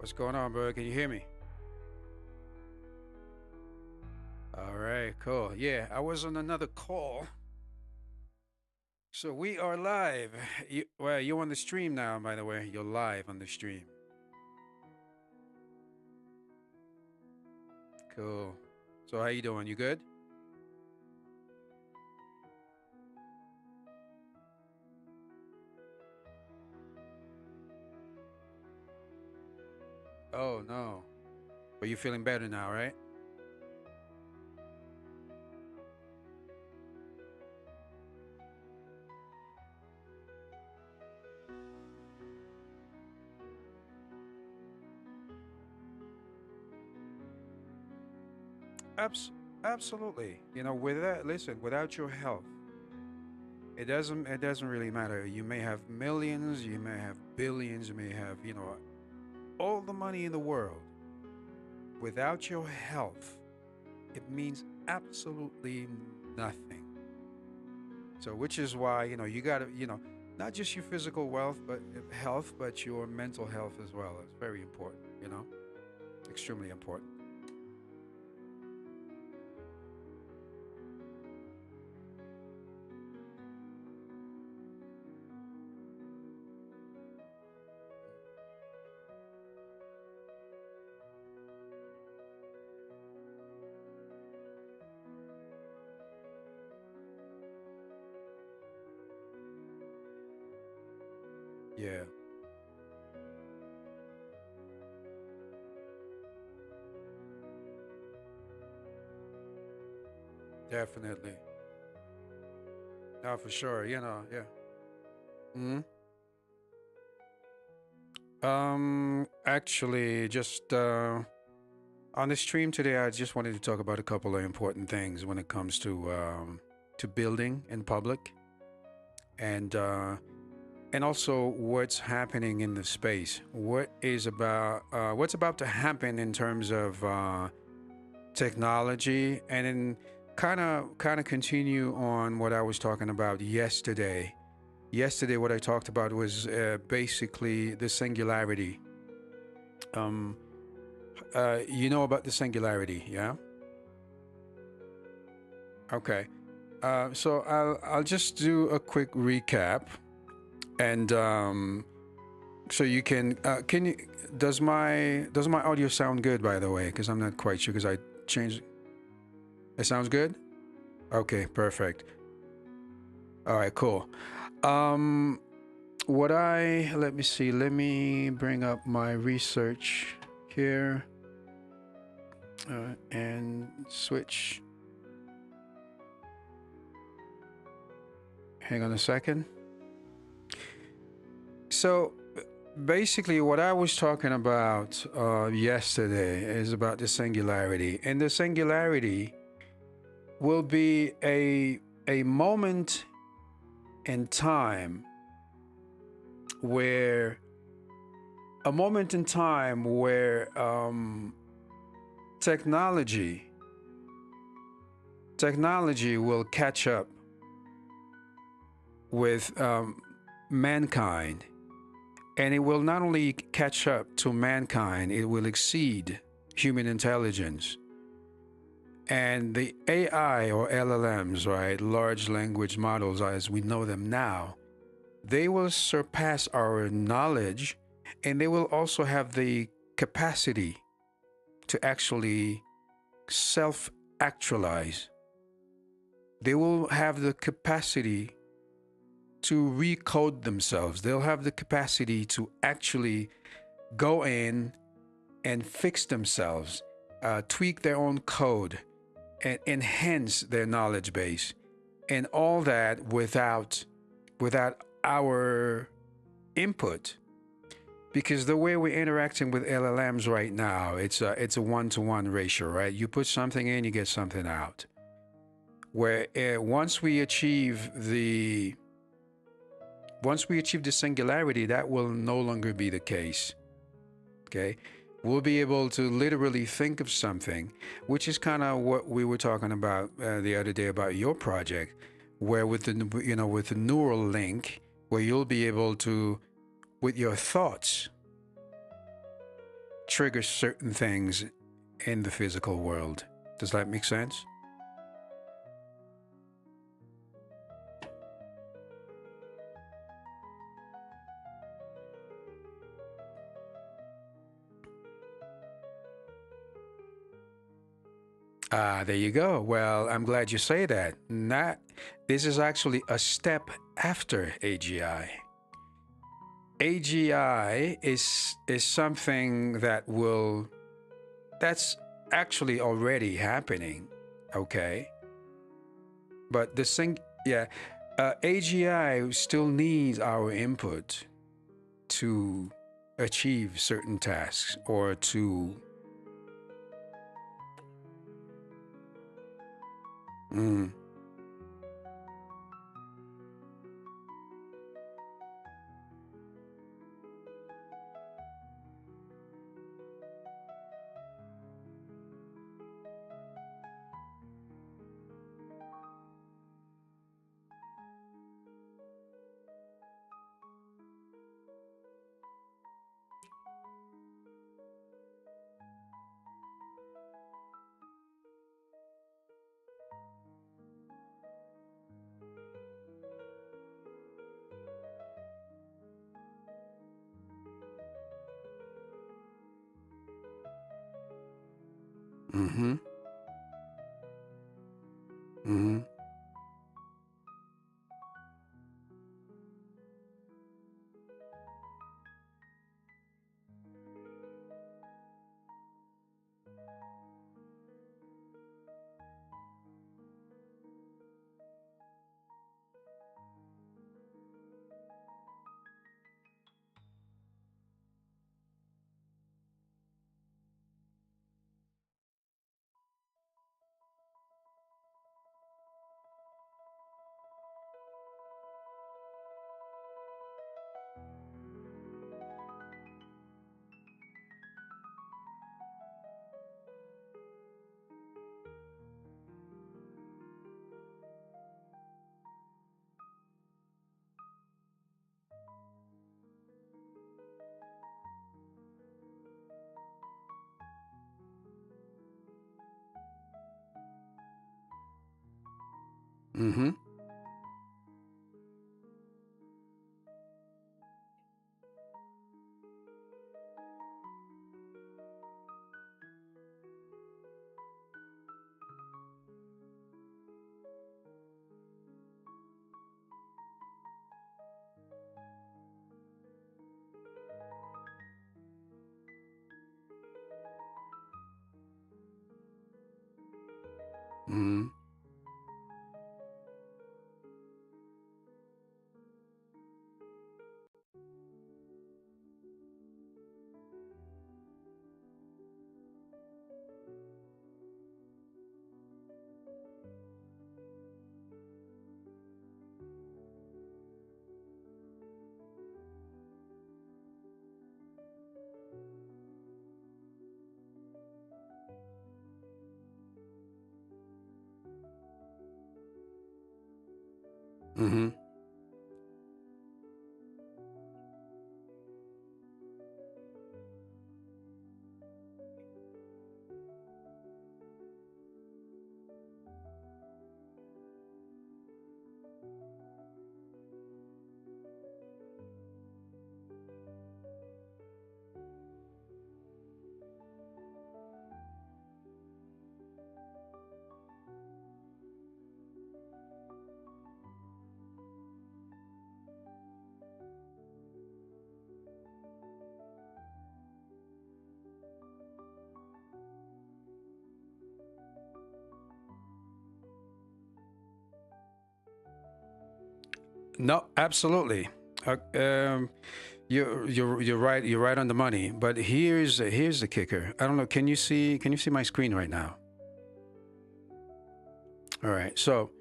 What's going on, bro? Can you hear me? All right, cool. Yeah, I was on another call. So we are live. You're on the stream now, by the way. You're live on the stream. Cool. So how you doing? You good? Oh no. But you feeling better now, right? Abs- Absolutely. Without your health, it doesn't really matter. You may have millions, you may have billions, you may have, all the money in the world. Without your health, it means absolutely nothing. So, which is why, you got to, not just your physical health, but your mental health as well. It's very important, extremely important. Yeah, definitely. No, for sure. Yeah. hmm Actually, just on the stream today, I just wanted to talk about a couple of important things when it comes to building in public and and also what's happening in the space. What's about to happen in terms of technology, and then kind of continue on what I was talking about yesterday. Yesterday, what I talked about was basically the singularity. Um, you know about the singularity, yeah? Okay. So I'll just do a quick recap, and so you can you does my audio sound good, by the way? Because I'm not quite sure, because I changed. It sounds good. Okay, perfect. All right, cool. Um, what I let me see. Let me bring up my research here and switch. Hang on a second. So basically, what I was talking about yesterday is about the singularity, and the singularity will be a moment in time where technology technology will catch up with mankind, and it will not only catch up to mankind, it will exceed human intelligence. And the AI, or LLMs, right, large language models as we know them now, they will surpass our knowledge, and they will also have the capacity to actually self actualize. They will have the capacity to recode themselves. They'll have the capacity to actually go in and fix themselves, tweak their own code, and enhance their knowledge base, and all that without our input. Because the way we're interacting with LLMs right now, it's a one-to-one ratio, right? You put something in, you get something out. Where once we achieve the singularity, that will no longer be the case. Okay, we'll be able to literally think of something, which is kind of what we were talking about the other day about your project, where with the neural link, where you'll be able to, with your thoughts, triggers certain things in the physical world. Does that make sense? Ah, there you go. Well, I'm glad you say that. Not, this is actually a step after AGI. AGI is something that's actually already happening. Okay, but the thing, yeah, AGI still needs our input to achieve certain tasks or to. Mm, mm-hmm. Mm-hmm. Mm-hmm. Mm-hmm. Mm-hmm. No, absolutely. Uh, um, you're right. You're right on the money. But here's the kicker. I don't know. Can you see my screen right now? All right. So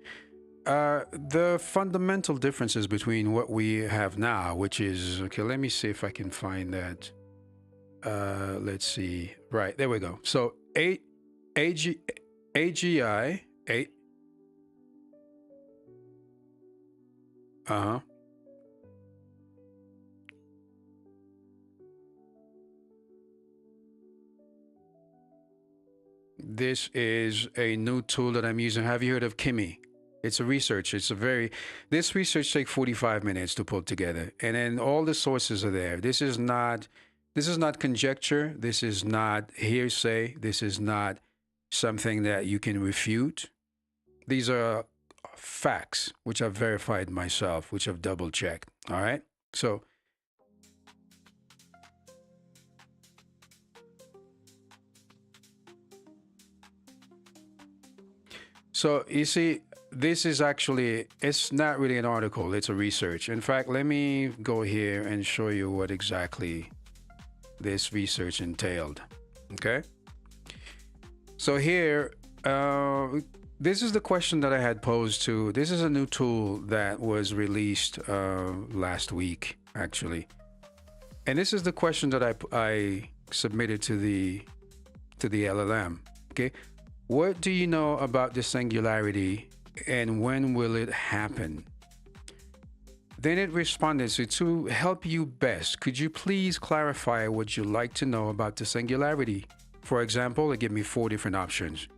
the fundamental differences between what we have now, which is okay. Let me see if I can find that. Let's see. Right there we go. So AG, AGI, a uh huh. This is a new tool that I'm using. Have you heard of Kimi? It's a research. This research takes 45 minutes to put together. And then all the sources are there. This is not conjecture. This is not hearsay. This is not something that you can refute. These are facts, which I've verified myself, which I've double checked. All right. So you see, this is actually, it's not really an article, it's a research. In fact, let me go here and show you what exactly this research entailed. Okay. So here, this is the question that I had posed to. This is a new tool that was released last week, actually. And this is the question that I submitted to the LLM. Okay. What do you know about the singularity and when will it happen? Then it responded, so to help you best, could you please clarify what you'd like to know about the singularity? For example, it gave me 4 different options.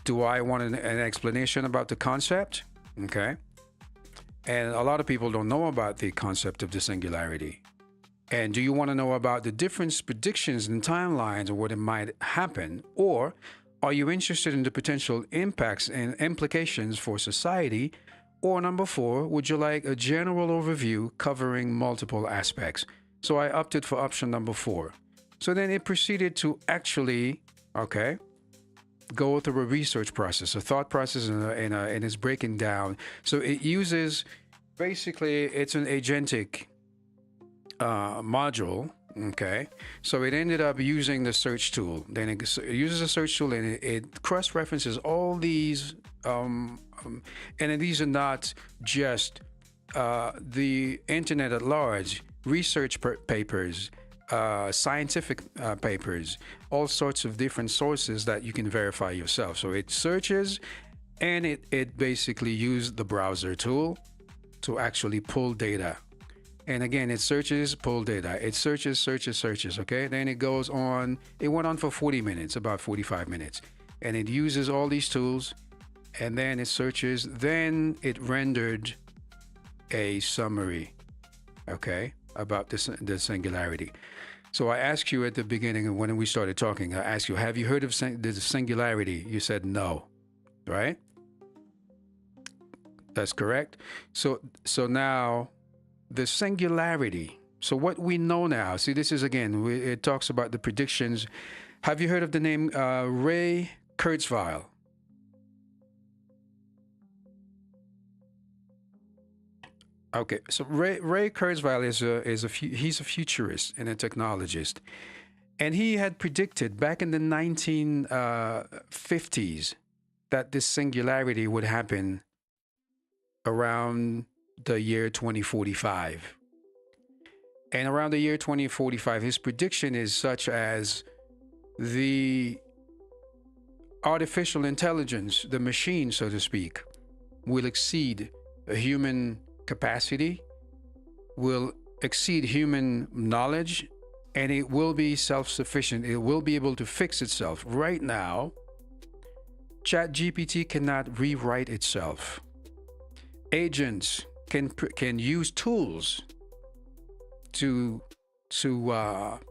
Do I want an explanation about the concept? Okay. And a lot of people don't know about the concept of the singularity. And do you want to know about the different predictions and timelines of what it might happen? Or are you interested in the potential impacts and implications for society? Or number 4, would you like a general overview covering multiple aspects? So I opted for option number 4. So then it proceeded to actually, okay, go through a research process, a thought process, and it's breaking down. So it uses, basically, it's an agentic module. Okay, so it ended up using the search tool. Then it uses a search tool and it cross-references all these, and these are not just the internet at large, research papers, scientific papers, all sorts of different sources that you can verify yourself. So it searches and it basically used the browser tool to actually pull data. And again, it searches, pull data. It searches, okay? Then it goes on. It went on for 40 minutes, about 45 minutes. And it uses all these tools. And then it searches. Then it rendered a summary, okay, about the singularity. So I asked you at the beginning when we started talking, I asked you, have you heard of the singularity? You said no, right? That's correct. So now, the singularity. So what we know now, see, this is again, it talks about the predictions. Have you heard of the name Ray Kurzweil? Okay, so Ray Kurzweil he's a futurist and a technologist, and he had predicted back in the 1950s that this singularity would happen around the year 2045. And around the year 2045, his prediction is such as the artificial intelligence, the machine, so to speak, will exceed a human capacity, will exceed human knowledge, and it will be self-sufficient. It will be able to fix itself. Right now, ChatGPT cannot rewrite itself. Agents can use tools to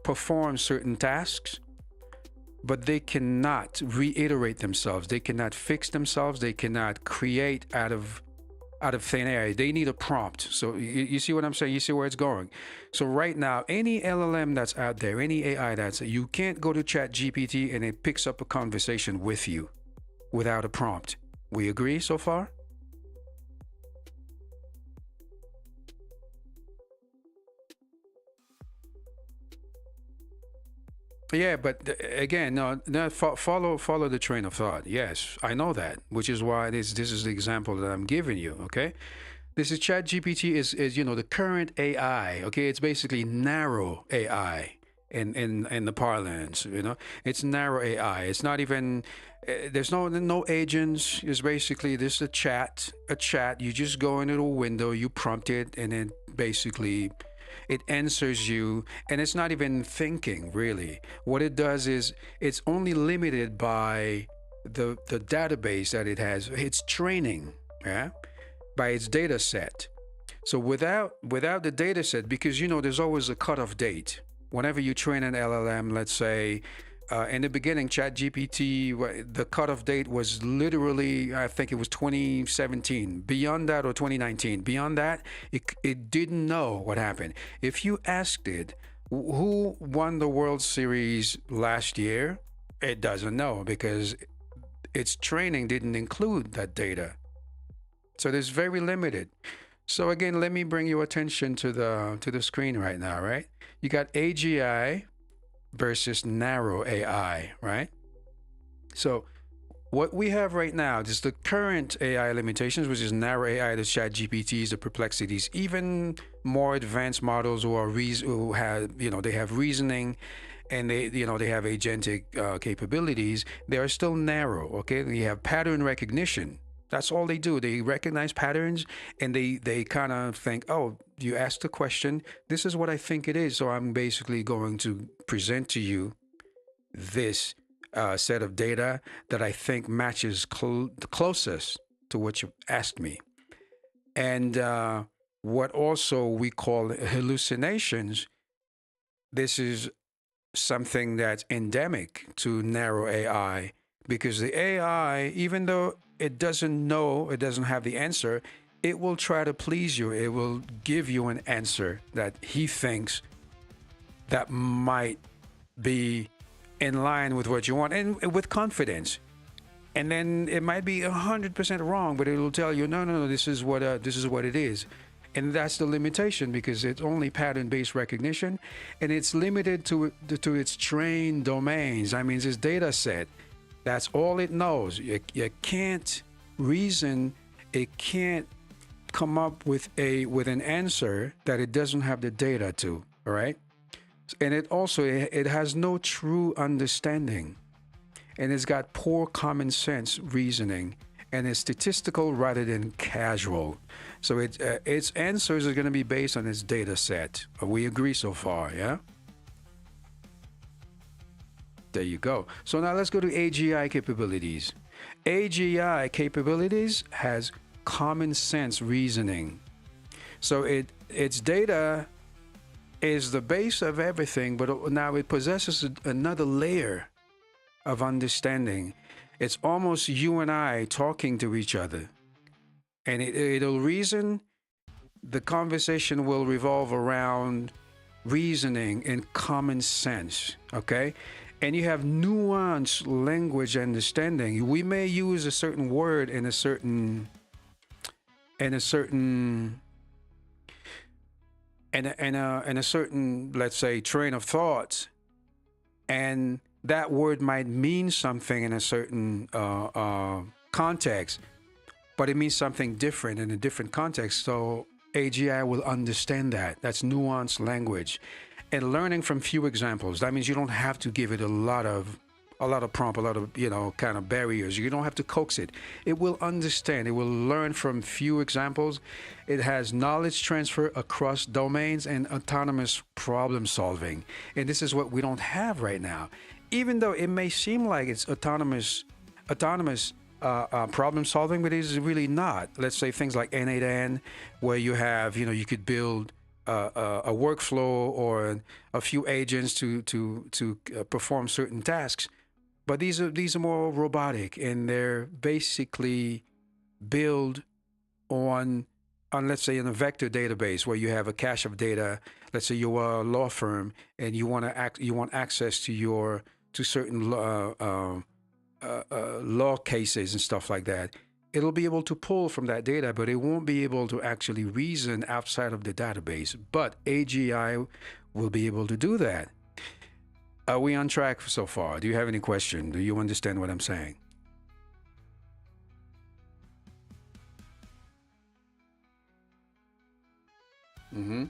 perform certain tasks, but they cannot reiterate themselves. They cannot fix themselves. They cannot create out of thin air. They need a prompt. So you see what I'm saying? You see where it's going? So right now, any LLM that's out there, any AI you can't go to ChatGPT and it picks up a conversation with you without a prompt. We agree so far? Yeah, but again, no, follow the train of thought. Yes, I know that, which is why this is the example that I'm giving you. Okay, this is ChatGPT is the current AI. Okay, it's basically narrow AI in the parlance. It's narrow AI. It's not even there's no agents. It's basically this a chat. You just go into a window, you prompt it, and then basically It answers you, and it's not even thinking really. What it does is it's only limited by the database that it has. It's training, yeah, by its data set. So without the data set, because there's always a cutoff date. Whenever you train an LLM, let's say in the beginning, ChatGPT, the cutoff date was literally, I think it was 2017. Beyond that, or 2019. Beyond that, it didn't know what happened. If you asked it, who won the World Series last year, it doesn't know because its training didn't include that data. So there's very limited. So again, let me bring your attention to the screen right now, right? You got AGI versus narrow AI, right? So what we have right now is the current AI limitations, which is narrow AI, the chat GPTs, the perplexities, even more advanced models who have, they have reasoning and they have agentic capabilities. They are still narrow, okay? You have pattern recognition. That's all they do. They recognize patterns and they kind of think, oh, you asked the question, this is what I think it is. So I'm basically going to present to you this set of data that I think matches the closest to what you asked me. And what also we call hallucinations, this is something that's endemic to narrow AI, because the AI, even though it doesn't know, it doesn't have the answer, it will try to please you. It will give you an answer that he thinks that might be in line with what you want, and with confidence. And then it might be 100% wrong, but it will tell you, no, this is what it is. And that's the limitation, because it's only pattern-based recognition, and it's limited to its trained domains. I mean, it's data set. That's all it knows. You can't reason. It can't come up with an answer that it doesn't have the data to. All right, and it has no true understanding, and it's got poor common sense reasoning, and it's statistical rather than casual. So its answers are going to be based on its data set. We agree so far, yeah? There you go. So now let's go to AGI capabilities. AGI capabilities has common sense reasoning. So its data is the base of everything, but now it possesses another layer of understanding. It's almost you and I talking to each other. And it'll reason. The conversation will revolve around reasoning and common sense, okay? And you have nuanced language understanding. We may use a certain word in a certain in a certain, let's say, train of thoughts, and that word might mean something in a certain context, but it means something different in a different context. So AGI will understand that. That's nuanced language. And learning from few examples. That means you don't have to give it a lot of prompt, a lot of, kind of barriers. You don't have to coax it. It will understand. It will learn from few examples. It has knowledge transfer across domains and autonomous problem solving. And this is what we don't have right now. Even though it may seem like it's autonomous problem solving, but it is really not. Let's say things like N8N, where you have, you could build a workflow or a few agents to perform certain tasks. But these are more robotic, and they're basically built on let's say in a vector database where you have a cache of data. Let's say you're a law firm and you want access to certain law cases and stuff like that. It'll be able to pull from that data, but it won't be able to actually reason outside of the database. But AGI will be able to do that. Are we on track so far? Do you have any question? Do you understand what I'm saying? Mm-hmm.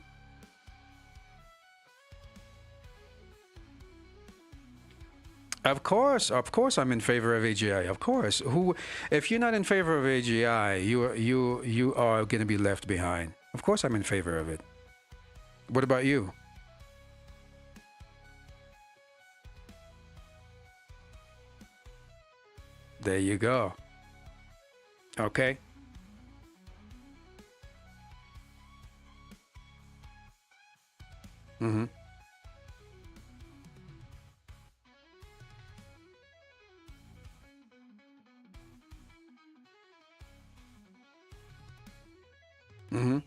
Of course, I'm in favor of AGI. Of course, if you're not in favor of AGI, you are going to be left behind. Of course, I'm in favor of it. What about you? There you go. Okay. Mm-hmm. Mm-hmm.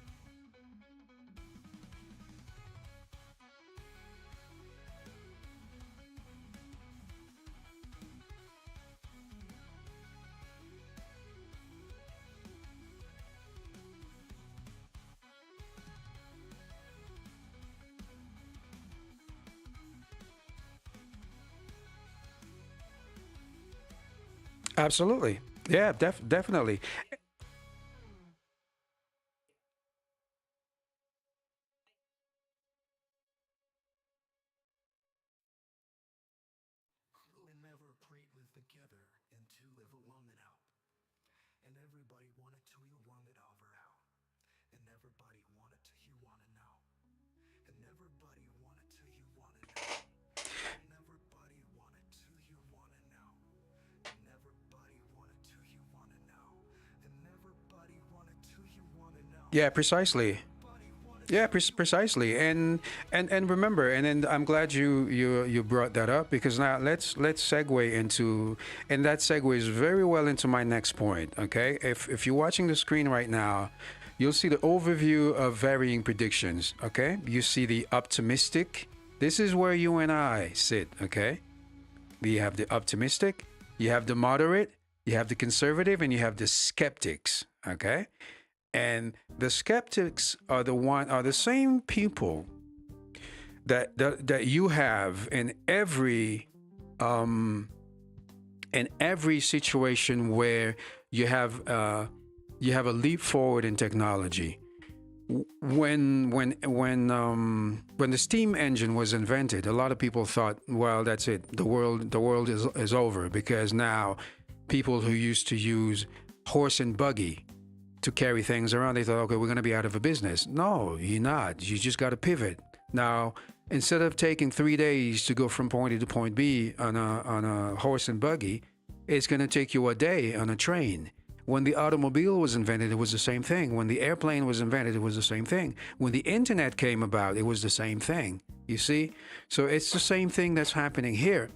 Absolutely. Yeah, definitely. Will never pray live together and to live alone and out. And everybody wanted to hear one it over out. And everybody wanted to hear one and now. And everybody wanted to hear one and now. And everybody wanted to hear one and now. And everybody wanted to hear one and now. And everybody wanted to hear one and now. Yeah, And precisely. everybody wanted Yeah, to hear one and precisely. now. And remember, and then I'm glad you brought that up, because now let's segue into, and that segues very well into my next point. Okay, if you're watching the screen right now, you'll see the overview of varying predictions. Okay, you see the optimistic. This is where you and I sit. Okay, you have the optimistic, you have the moderate, you have the conservative, and you have the skeptics. Okay, and the skeptics are the same people that you have um in every situation where you have uh you have a leap forward in technology. When the steam engine was invented, a lot of people thought, well, that's it, the world is over, because now people who used to use horse and buggy to carry things around, they thought, okay, we're going to be out of a business. No, you're not. You just got to pivot. Now, instead of taking 3 days to go from point A to point B on a horse and buggy, it's going to take you a day on a train. When the automobile was invented, it was the same thing. When the airplane was invented, it was the same thing. When the internet came about, it was the same thing. You see? So it's the same thing that's happening here.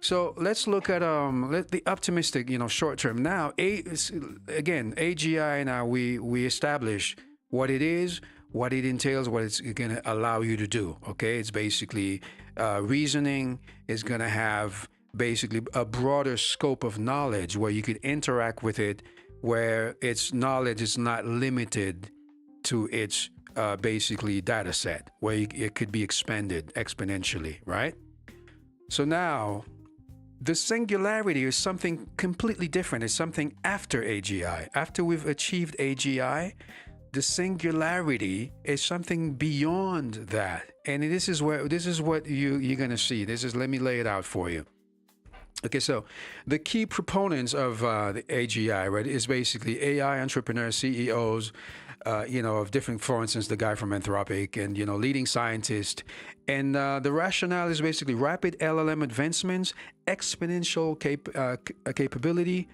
So let's look at the optimistic, short term. Now, again, AGI. Now we establish what it is, what it entails, what it's going to allow you to do. Okay, it's basically reasoning. Is going to have basically a broader scope of knowledge where you could interact with it, where its knowledge is not limited to its basically data set, where it could be expanded exponentially, right? So now the singularity is something completely different. It's something after AGI. After we've achieved AGI, the singularity is something beyond that. And this is what you're gonna see. This is Let me lay it out for you. Okay, so the key proponents of the AGI, right, is basically AI entrepreneurs, CEOs, of different, for instance, the guy from Anthropic, and leading scientists. And the rationale is basically rapid LLM advancements, exponential capability,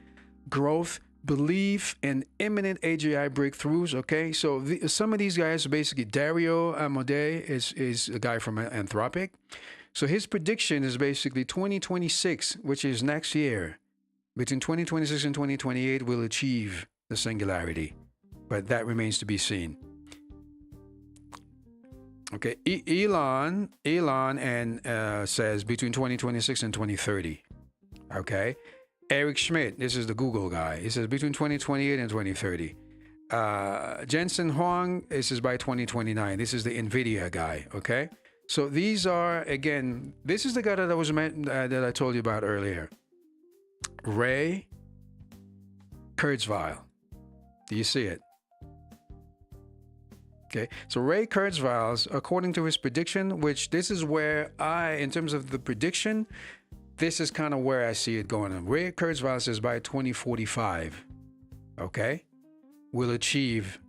growth, belief in imminent AGI breakthroughs. Okay, so some of these guys, basically Dario Amodei is a guy from Anthropic. So his prediction is basically 2026, which is next year. Between 2026 and 2028, we'll achieve the singularity, but that remains to be seen. Okay, Elon and says between 2026 and 2030. Okay, Eric Schmidt, this is the Google guy. He says between 2028 and 2030. Jensen Huang, this is by 2029. This is the Nvidia guy. Okay, so these are, again, this is the guy that that I told you about earlier. Ray Kurzweil. Do you see it? Okay, so Ray Kurzweil, according to his prediction, which this is where in terms of the prediction, this is kind of where I see it going. And Ray Kurzweil says by 2045, okay, we'll achieve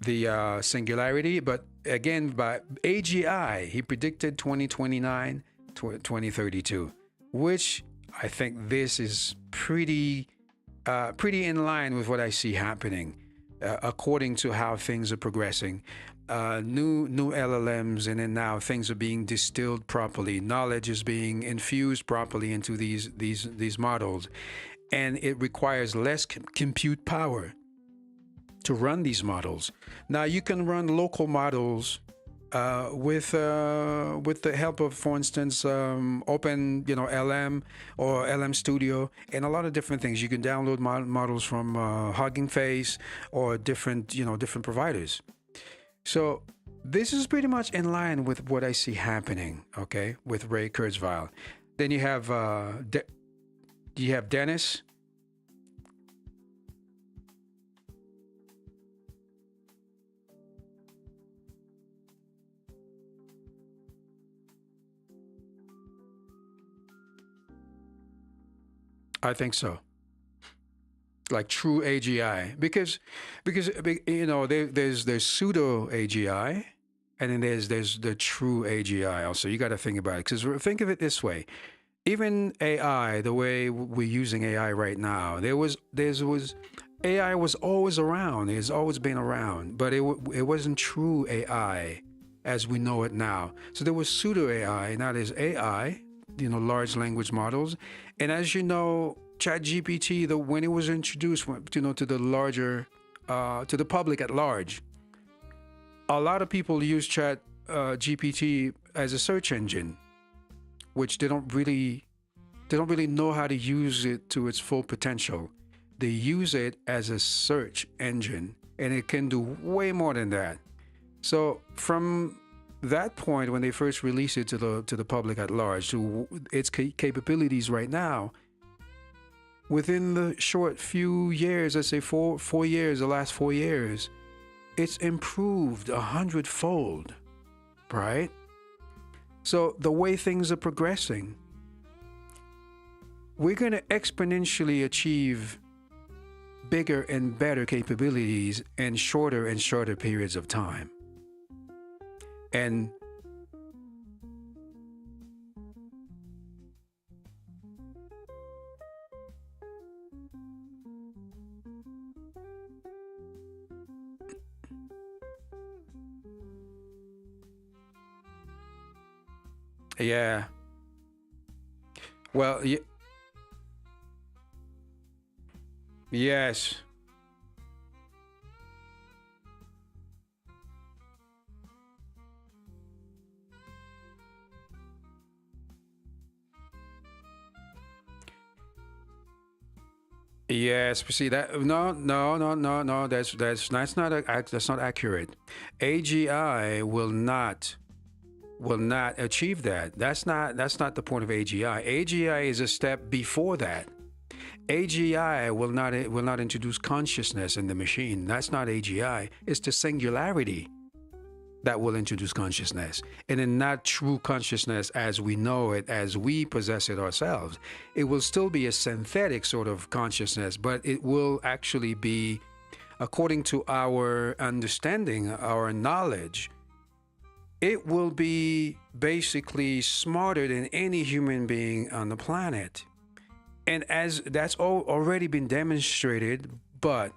the singularity. But again, by AGI, he predicted 2029, 2032, which I think this is pretty in line with what I see happening, according to how things are progressing. New LLMs, and then now things are being distilled properly. Knowledge is being infused properly into these models, and it requires less compute power to run these models. Now you can run local models with the help of, for instance, Open, LM or LM Studio, and a lot of different things. You can download models from Hugging Face or different providers. So this is pretty much in line with what I see happening. Okay, with Ray Kurzweil. Then you have Dennis. I think so. Like true AGI, because there's pseudo AGI, and then there's the true AGI. Also, you got to think about it, because think of it this way: even AI, the way we're using AI right now, there was AI was always around. It's always been around, but it wasn't true AI as we know it now. So there was pseudo AI. Now there's AI, large language models, and as you know, ChatGPT, when it was introduced, to the larger, to the public at large, a lot of people use Chat GPT as a search engine, which they don't really know how to use it to its full potential. They use it as a search engine, and it can do way more than that. So from that point, when they first released it to the public at large, to its capabilities right now, within the short few years, let's say four years, the last 4 years, it's improved 100-fold, right? So the way things are progressing, we're going to exponentially achieve bigger and better capabilities in shorter and shorter periods of time. And yeah, well, yes. Yes, see that? No, no, no, no, no. That's not accurate. AGI will not achieve that. That's not the point of AGI. AGI is a step before that. AGI will not introduce consciousness in the machine. That's not AGI. It's the singularity that will introduce consciousness, and then not true consciousness as we know it, as we possess it ourselves. It will still be a synthetic sort of consciousness, but it will actually be, according to our understanding, our knowledge, it will be basically smarter than any human being on the planet. And as that's already been demonstrated, but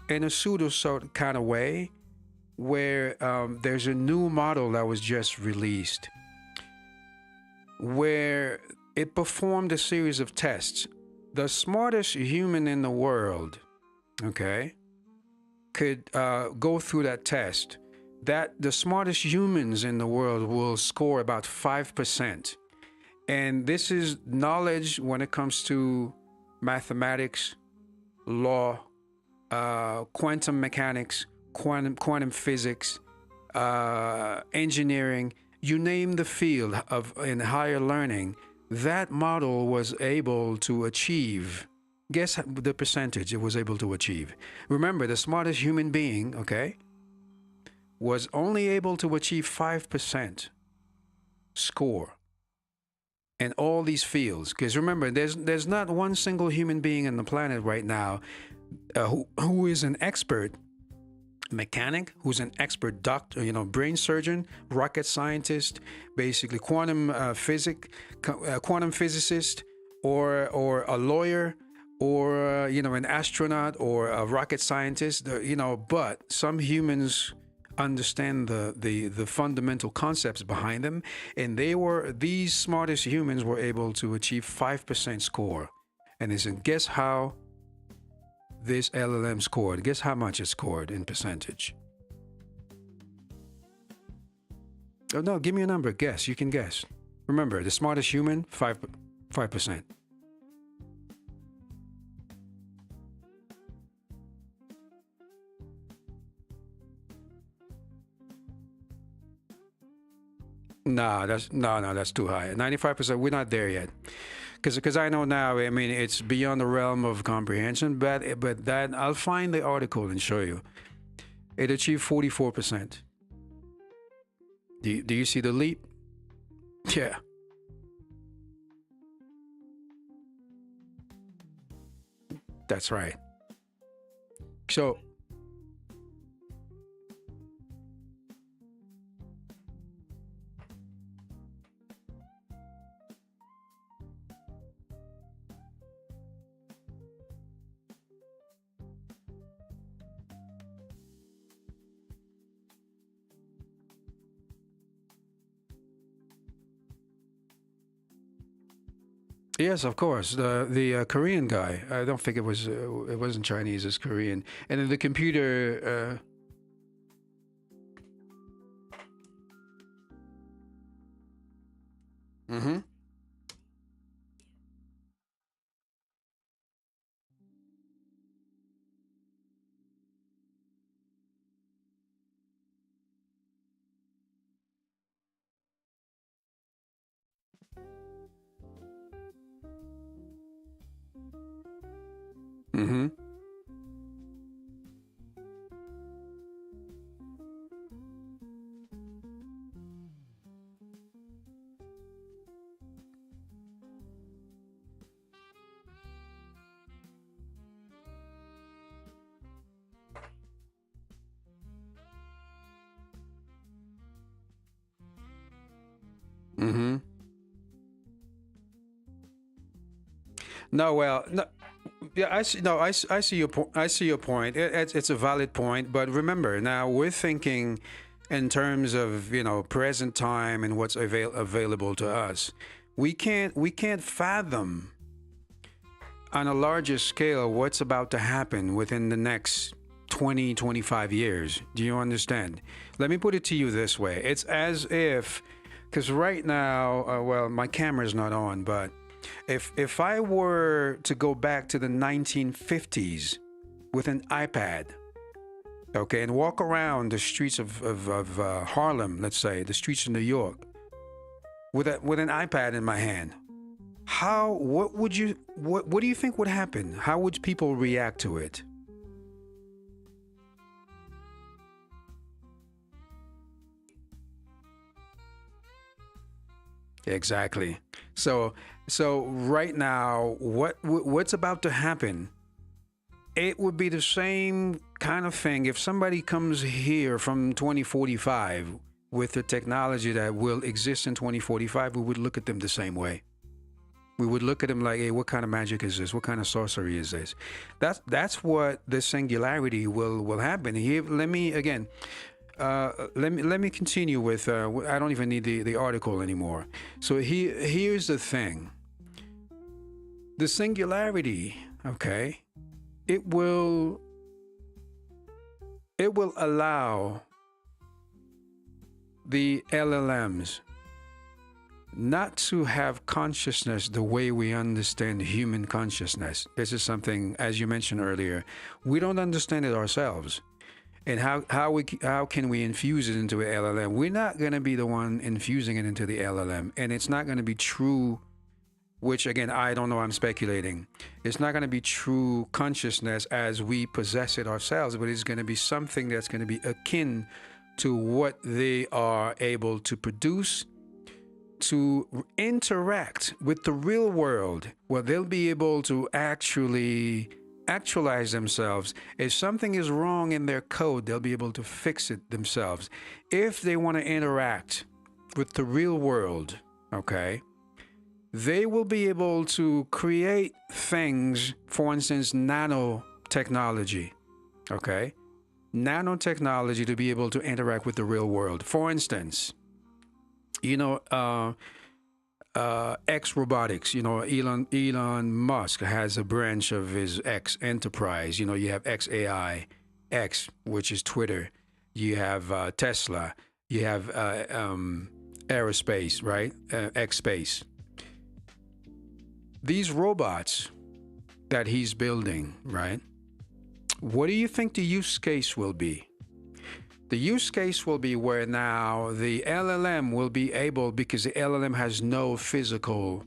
in a pseudo sort kind of way, where there's a new model that was just released, where it performed a series of tests. The smartest human in the world, okay, could go through that test. That the smartest humans in the world will score about 5%. And this is knowledge when it comes to mathematics, law, quantum mechanics, quantum physics, engineering, you name the field in higher learning, that model was able to achieve. Guess the percentage it was able to achieve. Remember, the smartest human being, okay, was only able to achieve 5% score in all these fields. Because remember, there's not one single human being on the planet right now who is an expert mechanic who's an expert doctor, brain surgeon, rocket scientist, basically quantum physicist, or a lawyer, or an astronaut or a rocket scientist. But some humans understand the fundamental concepts behind them, and these smartest humans were able to achieve 5% score. And they said, guess how this LLM scored? Guess how much it scored in percentage? Oh no, give me a number. Guess. You can guess. Remember, the smartest human, 5%. No, that's too high. 95%. We're not there yet. Because I know now. I mean, it's beyond the realm of comprehension. But that I'll find the article and show you. It achieved 44%. Do you see the leap? Yeah. That's right. So, yes, of course. The Korean guy. I don't think it wasn't Chinese. It's Korean. And then the computer. Mm-hmm. Mm-hmm. Mm-hmm. No, well, no, yeah, I see. No, I see your point. I see your point. It's a valid point. But remember, now we're thinking in terms of present time and what's available to us. We can't fathom on a larger scale what's about to happen within the next 20, 25 years. Do you understand? Let me put it to you this way. It's as if, because right now, well, my camera's not on, but if I were to go back to the 1950s with an iPad, okay, and walk around the streets of Harlem, let's say, the streets of New York, with an iPad in my hand, what do you think would happen? How would people react to it? Exactly. So right now, what's about to happen? It would be the same kind of thing if somebody comes here from 2045 with the technology that will exist in 2045. We would look at them the same way. We would look at them like, hey, what kind of magic is this? What kind of sorcery is this? That's what the singularity will happen. Here, let me again. Let me continue with. I don't even need the article anymore. So here's the thing. The singularity, okay, it will allow the LLMs not to have consciousness the way we understand human consciousness. This is something, as you mentioned earlier, we don't understand it ourselves. And how can we infuse it into an LLM? We're not going to be the one infusing it into the LLM, and it's not going to be true. Which again, I don't know. I'm speculating. It's not going to be true consciousness as we possess it ourselves, but it's going to be something that's going to be akin to what they are able to produce to interact with the real world. Well, they'll be able to actually actualize themselves. If something is wrong in their code, they'll be able to fix it themselves. If they want to interact with the real world, okay, they will be able to create things, for instance, nanotechnology, okay? Nanotechnology to be able to interact with the real world. For instance, you know, X Robotics, you know, Elon Musk has a branch of his X enterprise. You know, you have XAI, X, which is Twitter. You have Tesla. You have aerospace, right? X Space. These robots that he's building, right? What do you think the use case will be? The use case will be where now the LLM will be able, because the LLM has no physical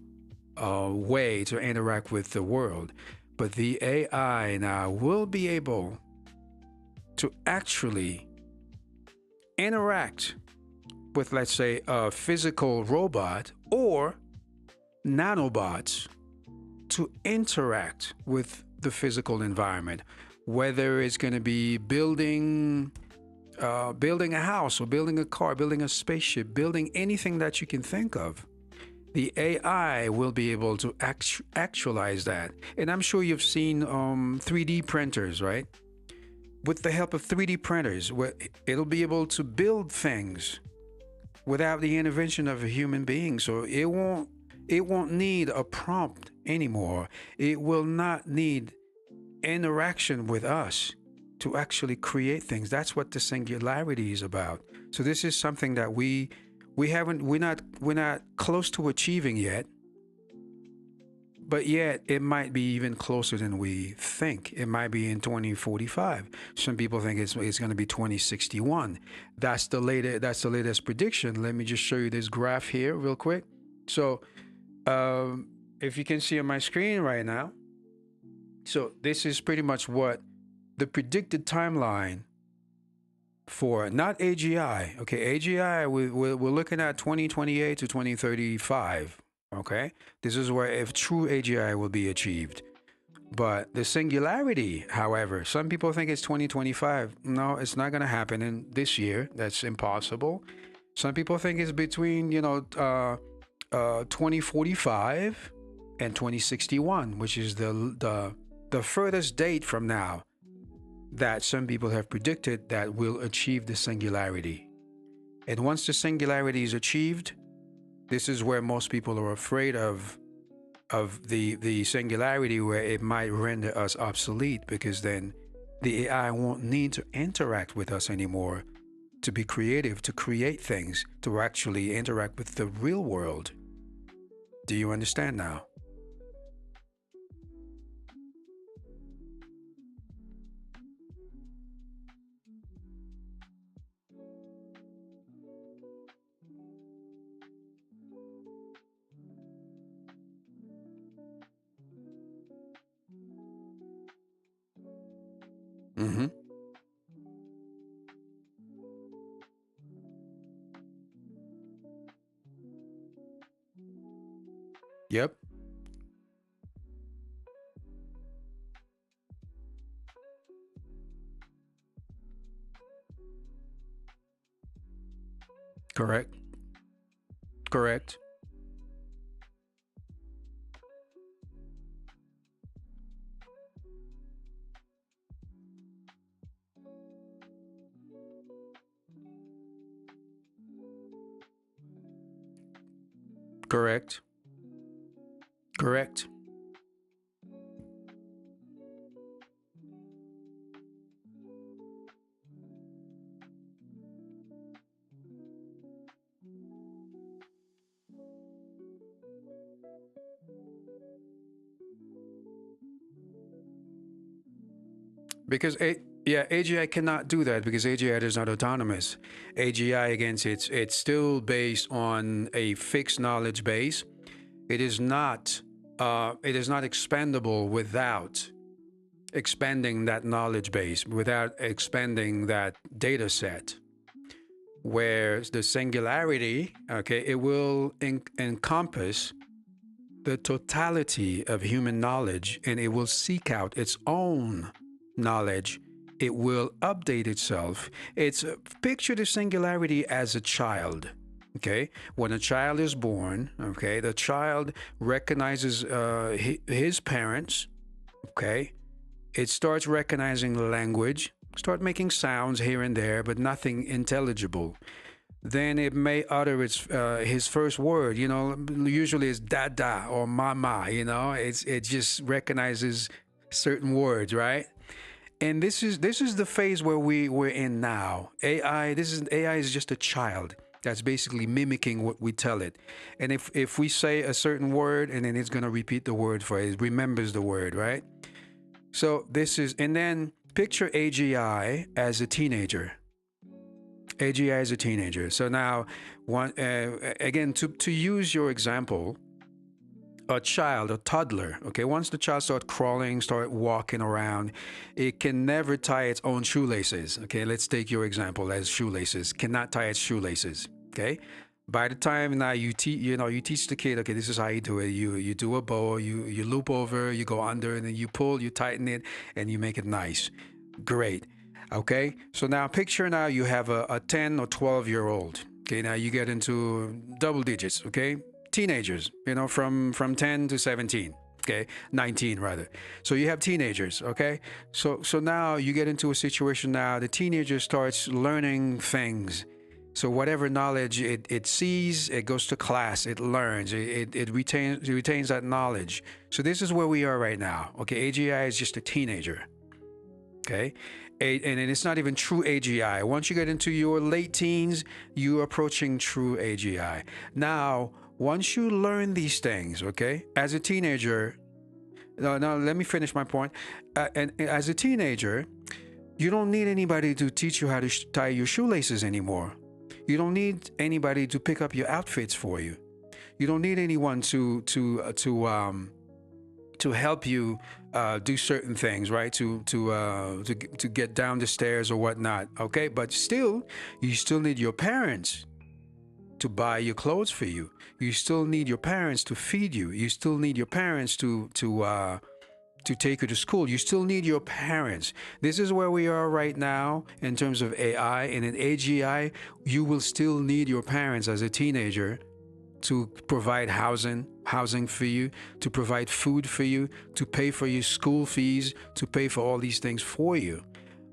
way to interact with the world, but the AI now will be able to actually interact with, let's say, a physical robot or nanobots to interact with the physical environment, whether it's going to be building a house or building a car, building a spaceship, building anything that you can think of. The AI will be able to actualize that. And I'm sure you've seen 3D printers, right? With the help of 3D printers, where it'll be able to build things without the intervention of a human being. So it won't need a prompt anymore. It will not need interaction with us to actually create things. That's what the singularity is about. So this is something that we're not close to achieving yet, but yet it might be even closer than we think. It might be in 2045. Some people think it's going to be 2061. That's the latest prediction. Let me just show you this graph here real quick. So if you can see on my screen right now, so this is pretty much what the predicted timeline for, not AGI. Okay, AGI, we're looking at 2028 to 2035. Okay, this is where if true AGI will be achieved. But the singularity, however, some people think it's 2025. No, it's not going to happen in this year. That's impossible. Some people think it's between 2045 and 2061, which is the furthest date from now that some people have predicted that will achieve the singularity. And once the singularity is achieved, this is where most people are afraid of the singularity, where it might render us obsolete, because then the AI won't need to interact with us anymore to be creative, to create things, to actually interact with the real world. Do you understand now? Mm-hmm. Yep. Correct. Correct. Correct. Correct. Because AGI cannot do that, because AGI is not autonomous. AGI, again, it's still based on a fixed knowledge base. It is not expandable without expanding that knowledge base, without expanding that data set. Whereas the singularity, okay, it will encompass the totality of human knowledge, and it will seek out its own knowledge. It will update itself. It's picture the singularity as a child. Okay, when a child is born, okay, the child recognizes his parents. Okay, it starts recognizing language, start making sounds here and there, but nothing intelligible. Then it may utter his first word. You know, usually it's dada or mama. You know, it just recognizes certain words, right? And this is the phase where we're in now. AI is just a child that's basically mimicking what we tell it. And if we say a certain word and then it's gonna repeat the word for it, it remembers the word, right? So this is, and then picture AGI as a teenager. AGI as a teenager. So now, again, to use your example, a child, a toddler, okay, once the child start crawling, start walking around, it can never tie its own shoelaces. Okay, let's take your example as shoelaces. Cannot tie its shoelaces. Okay, by the time now you teach the kid, okay, this is how you do it. You do a bow, you loop over, you go under, and then you pull, you tighten it, and you make it nice. Great. Okay, so now picture now you have a 10 or 12-year-old. Okay, now you get into double digits. Okay, teenagers, from 10 to 17. Okay, 19 rather. So you have teenagers. Okay, so now you get into a situation now the teenager starts learning things. So whatever knowledge it sees, it goes to class, it learns, it retains that knowledge. So this is where we are right now. Okay, AGI is just a teenager. Okay, and it's not even true AGI. Once you get into your late teens, you're approaching true AGI. Now, once you learn these things, okay, as a teenager, no, let me finish my point. And as a teenager, you don't need anybody to teach you how to tie your shoelaces anymore. You don't need anybody to pick up your outfits for you. You don't need anyone to help you do certain things, right? To get down the stairs or whatnot. Okay, but still, you still need your parents to buy your clothes for you. You still need your parents to feed you. You still need your parents to take you to school. You still need your parents. This is where we are right now in terms of AI. And in AGI, you will still need your parents as a teenager to provide housing for you, to provide food for you, to pay for your school fees, to pay for all these things for you.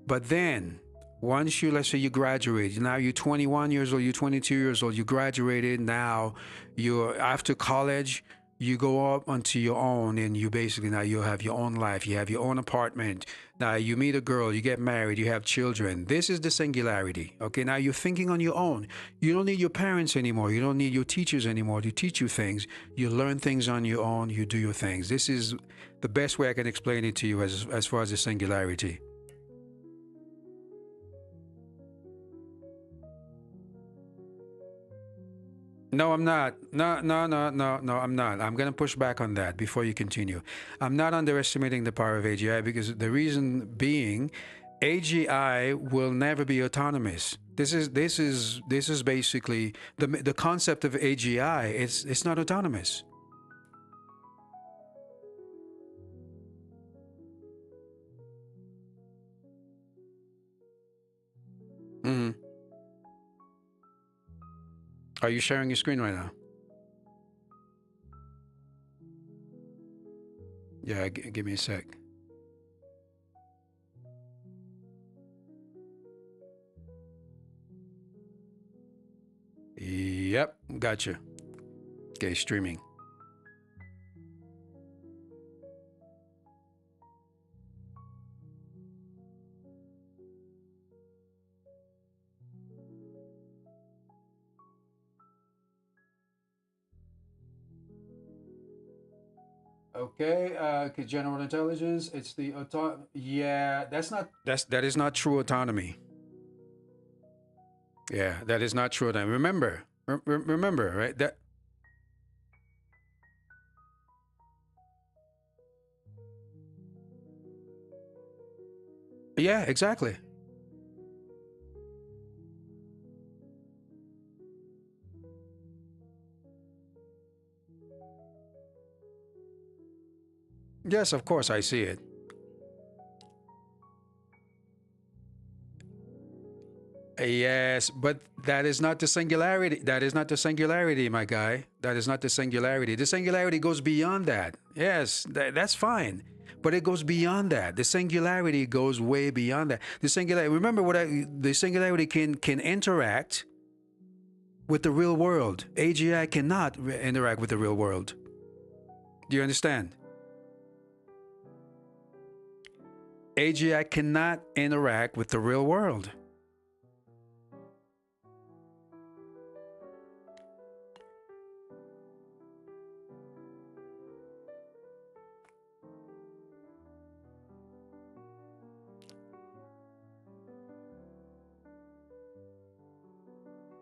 But then, once let's say you graduate, now you're 21 years old, you're 22 years old, you graduated, now you're after college, you go up onto your own and you basically now you have your own life, you have your own apartment. Now you meet a girl, you get married, you have children. This is the singularity. Okay, now you're thinking on your own. You don't need your parents anymore. You don't need your teachers anymore to teach you things. You learn things on your own, you do your things. This is the best way I can explain it to you as far as the singularity. No, I'm not. No, no, no, no, no, I'm not. I'm going to push back on that before you continue. I'm not underestimating the power of AGI because the reason being, AGI will never be autonomous. This is basically the concept of AGI. It's not autonomous. Hmm. Are you sharing your screen right now? Yeah, give me a sec. Yep, gotcha. Okay, streaming. Okay, general intelligence. It's the auto. Yeah, that is not true autonomy. Yeah, that is not true autonomy. Remember, right? That yeah, exactly. Yes, of course, I see it. Yes, but that is not the singularity. That is not the singularity, my guy. That is not the singularity. The singularity goes beyond that. Yes, that's fine. But it goes beyond that. The singularity goes way beyond that. The singularity. Remember the singularity can interact with the real world. AGI cannot interact with the real world. Do you understand? AGI cannot interact with the real world.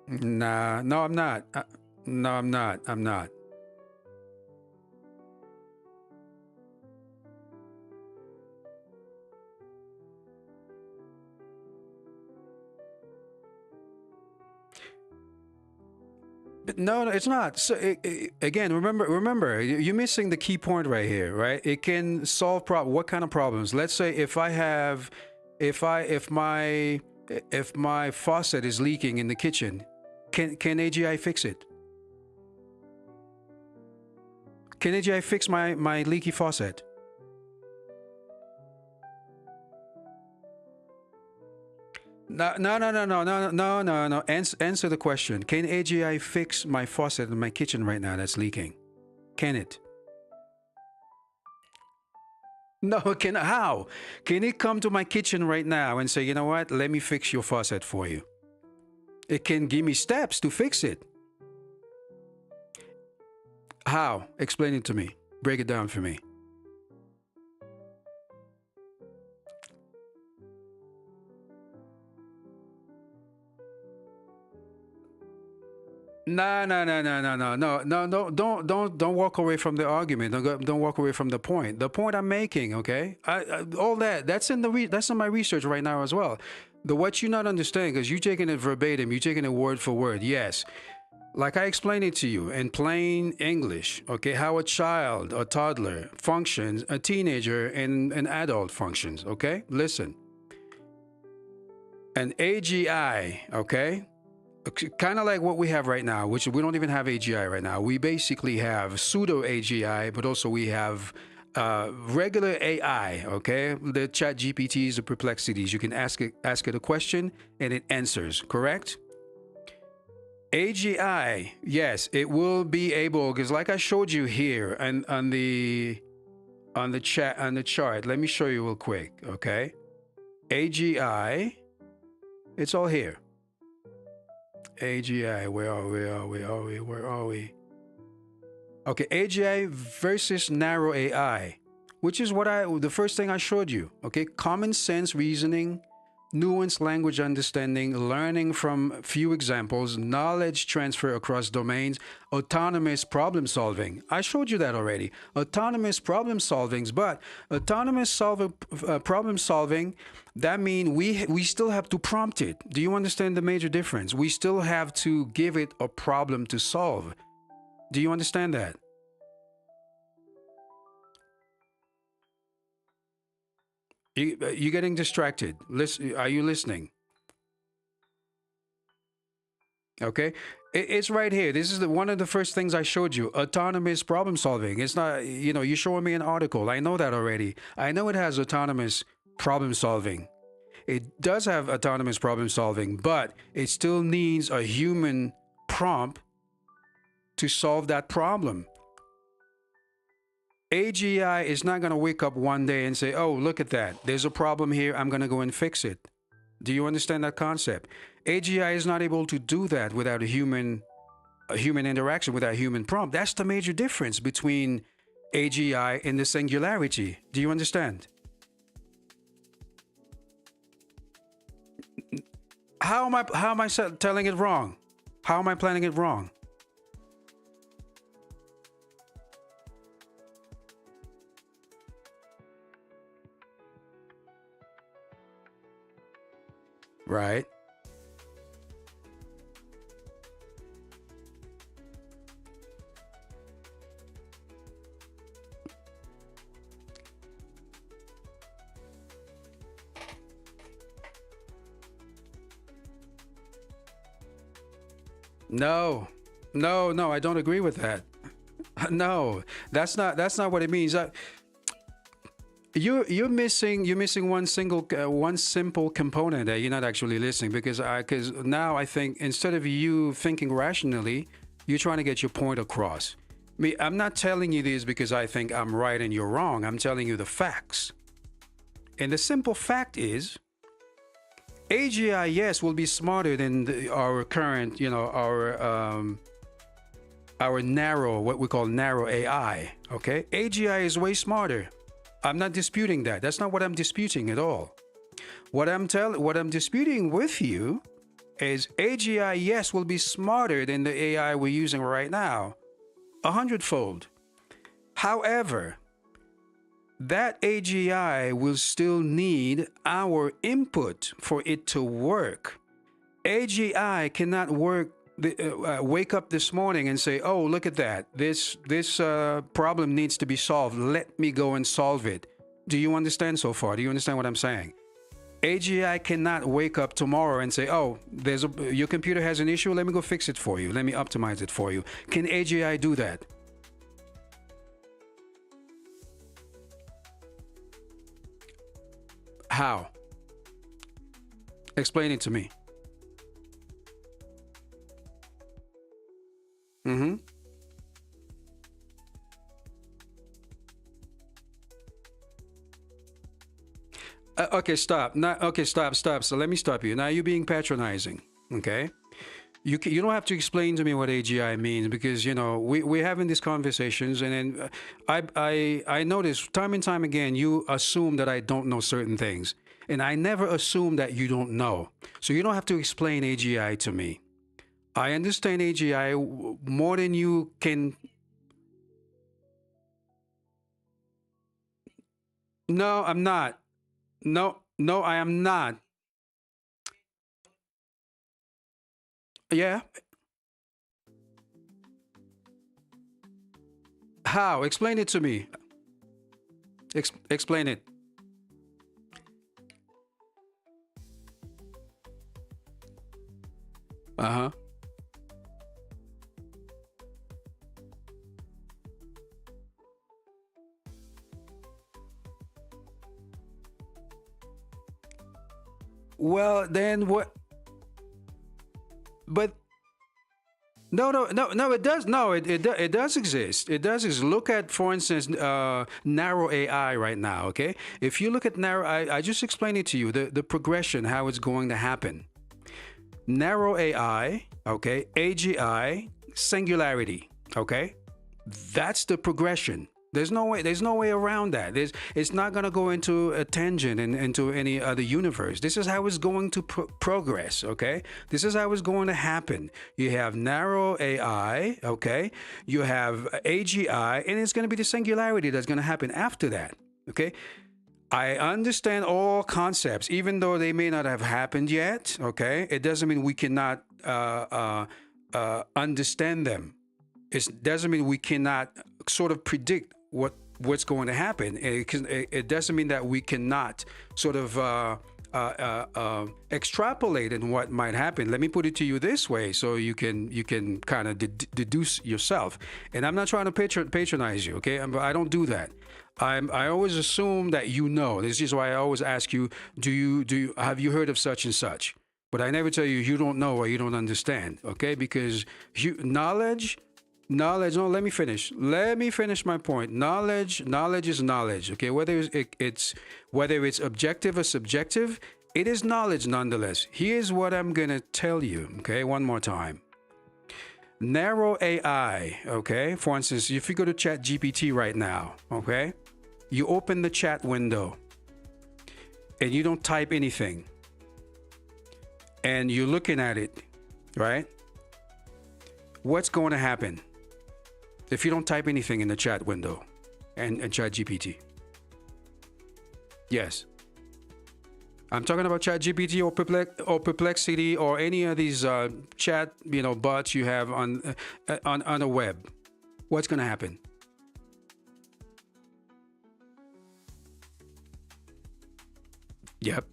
Nah, no, I'm not. No, I'm not. I'm not. But no, no, it's not. So again, remember, you're missing the key point right here, right? It can solve what kind of problems? Let's say if I have, if my faucet is leaking in the kitchen, can AGI fix it? Can AGI fix my leaky faucet? No, no, no, no, no, no, no, no, no. Answer the question. Can AGI fix my faucet in my kitchen right now that's leaking? Can it? No, can how? Can it come to my kitchen right now and say, you know what? Let me fix your faucet for you. It can give me steps to fix it. How? Explain it to me. Break it down for me. No, no, no, no, no, no, no, no, no. Don't walk away from the argument. Don't walk away from the point. The point I'm making, okay? All that's in that's in my research right now as well. The what you not understanding because you taking it verbatim, you taking it word for word. Yes, like I explained it to you in plain English. Okay, how a child, a toddler functions, a teenager, and an adult functions. Okay, listen. An AGI, okay, kind of like what we have right now, which we don't even have AGI right now. We basically have pseudo AGI, but also we have regular AI. Okay, the Chat GPTs, the Perplexities. You can ask it a question and it answers. Correct. AGI, yes, it will be able because, like I showed you here, and on the chat on the chart. Let me show you real quick. Okay, AGI, it's all here. AGI, where are we? Where are we? Okay, AGI versus narrow AI, which is the first thing I showed you. Okay, common sense reasoning, nuanced language understanding, learning from few examples, knowledge transfer across domains, autonomous problem solving. I showed you that already. Autonomous problem solvings, but problem solving, that means we still have to prompt it. Do you understand the major difference? We still have to give it a problem to solve. Do you understand that? You're getting distracted. Listen, are you listening? Okay, it's right here. This is one of the first things I showed you. Autonomous problem solving. It's not, you're showing me an article. I know that already. I know it has autonomous problem solving. It does have autonomous problem solving, but it still needs a human prompt to solve that problem. AGI is not going to wake up one day and say, oh, look at that. There's a problem here. I'm going to go and fix it. Do you understand that concept? AGI is not able to do that without a human interaction, without a human prompt. That's the major difference between AGI and the singularity. Do you understand? How am I telling it wrong? How am I planning it wrong? Right. No, no, I don't agree with that. No, that's not what it means. You're missing one simple component that you're not actually listening, because now I think instead of you thinking rationally, you're trying to get your point across. Me, I'm not telling you this because I think I'm right and you're wrong. I'm telling you the facts. And the simple fact is, AGI, yes, will be smarter than our current, our narrow, what we call narrow AI. Okay, AGI is way smarter. I'm not disputing that. That's not what I'm disputing at all. What I'm disputing with you is AGI, yes, will be smarter than the AI we're using right now, 100-fold. However, that AGI will still need our input for it to work. AGI cannot wake up this morning and say, "Oh, look at that! This problem needs to be solved. Let me go and solve it." Do you understand so far? Do you understand what I'm saying? AGI cannot wake up tomorrow and say, "Oh, your computer has an issue. Let me go fix it for you. Let me optimize it for you." Can AGI do that? How? Explain it to me. Mm-hmm. Okay, stop. Okay, stop. So let me stop you. Now you're being patronizing. Okay, you don't have to explain to me what AGI means, because we're having these conversations, and then I notice time and time again you assume that I don't know certain things, and I never assume that you don't know. So you don't have to explain AGI to me. I understand AGI more than you can. No, I'm not. No, no, I am not. Yeah. How? Explain it to me. Explain it. Uh huh. Well, then what? But no. It does. No, it does exist. It does exist. Look at, for instance, narrow AI right now. Okay, if you look at narrow, I just explained it to you. The progression, how it's going to happen. Narrow AI. Okay, AGI, singularity. Okay, that's the progression. There's no way. There's no way around that. It's not going to go into a tangent and into any other universe. This is how it's going to progress. Okay, this is how it's going to happen. You have narrow AI. Okay, you have AGI, and it's going to be the singularity that's going to happen after that. Okay, I understand all concepts, even though they may not have happened yet. Okay, it doesn't mean we cannot understand them. It doesn't mean we cannot sort of predict what's going to happen. It doesn't mean that we cannot sort of extrapolate in what might happen. Let me put it to you this way, so you can kind of deduce yourself. And I'm not trying to patronize you, okay? I don't do that. I always assume that you know. This is why I always ask you, do you have you heard of such and such? But I never tell you you don't know or you don't understand, okay? Because knowledge. No, let me finish. Let me finish my point. Knowledge is knowledge. Okay, whether it's objective or subjective, it is knowledge nonetheless. Here's what I'm gonna tell you. Okay, one more time. Narrow AI. Okay, for instance, if you go to Chat GPT right now, okay, you open the chat window and you don't type anything, and you're looking at it, right? What's going to happen if you don't type anything in the chat window and Chat GPT? Yes. I'm talking about Chat GPT or Perplexity or any of these chat bots you have on the web. What's going to happen? Yep.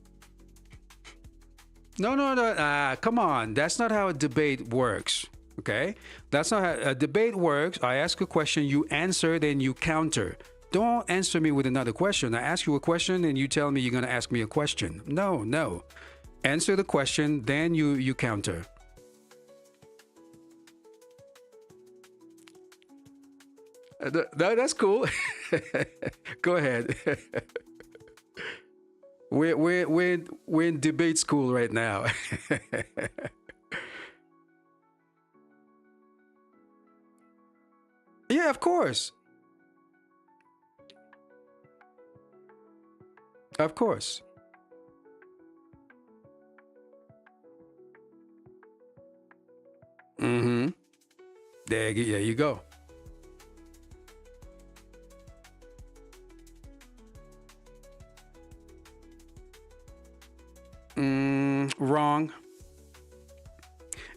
No. Come on. That's not how a debate works. Okay? That's not how a debate works. I ask a question, you answer, then you counter. Don't answer me with another question. I ask you a question and you tell me you're going to ask me a question. No, no. Answer the question, then you counter. That's cool. Go ahead. We're in debate school right now. Yeah, of course. Of course. Mm-hmm. There you go. Wrong.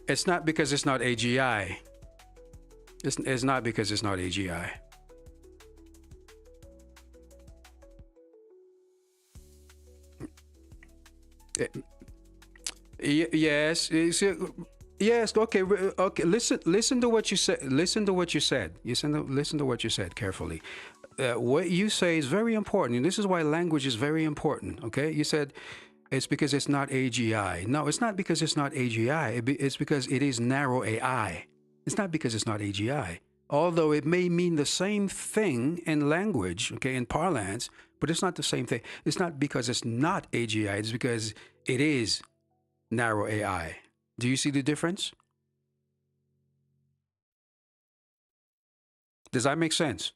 It's not because it's not AGI. It's not because it's not AGI. Yes. Yes. Okay. Okay. Listen to what you said. Listen to what you said. Listen to what you said carefully. What you say is very important, and this is why language is very important. Okay. You said it's because it's not AGI. No, it's not because it's not AGI. It's because it is narrow AI. It's not because it's not AGI. Although it may mean the same thing in language, okay, in parlance, but it's not the same thing. It's not because it's not AGI. It's because it is narrow AI. Do you see the difference? Does that make sense?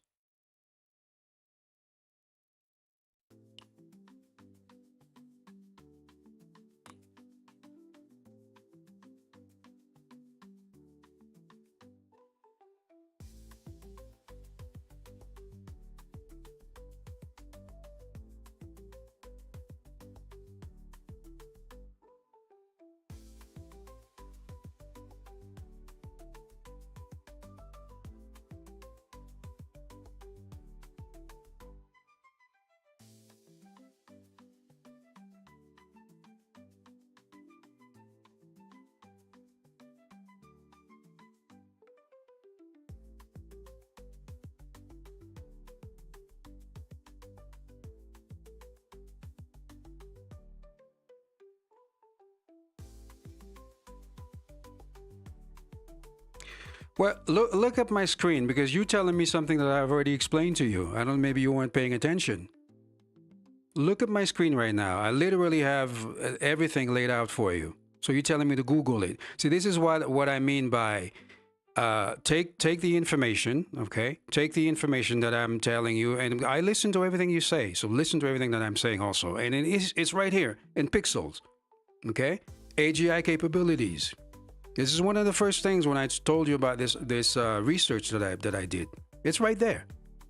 Well, look at my screen because you're telling me something that I've already explained to you. I don't. Maybe you weren't paying attention. Look at my screen right now. I literally have everything laid out for you. So you're telling me to Google it. See, this is what I mean by take the information, okay? Take the information that I'm telling you, and I listen to everything you say. So listen to everything that I'm saying also, and it's right here in pixels, okay? AGI capabilities. This is one of the first things when I told you about this research that I did. It's right there.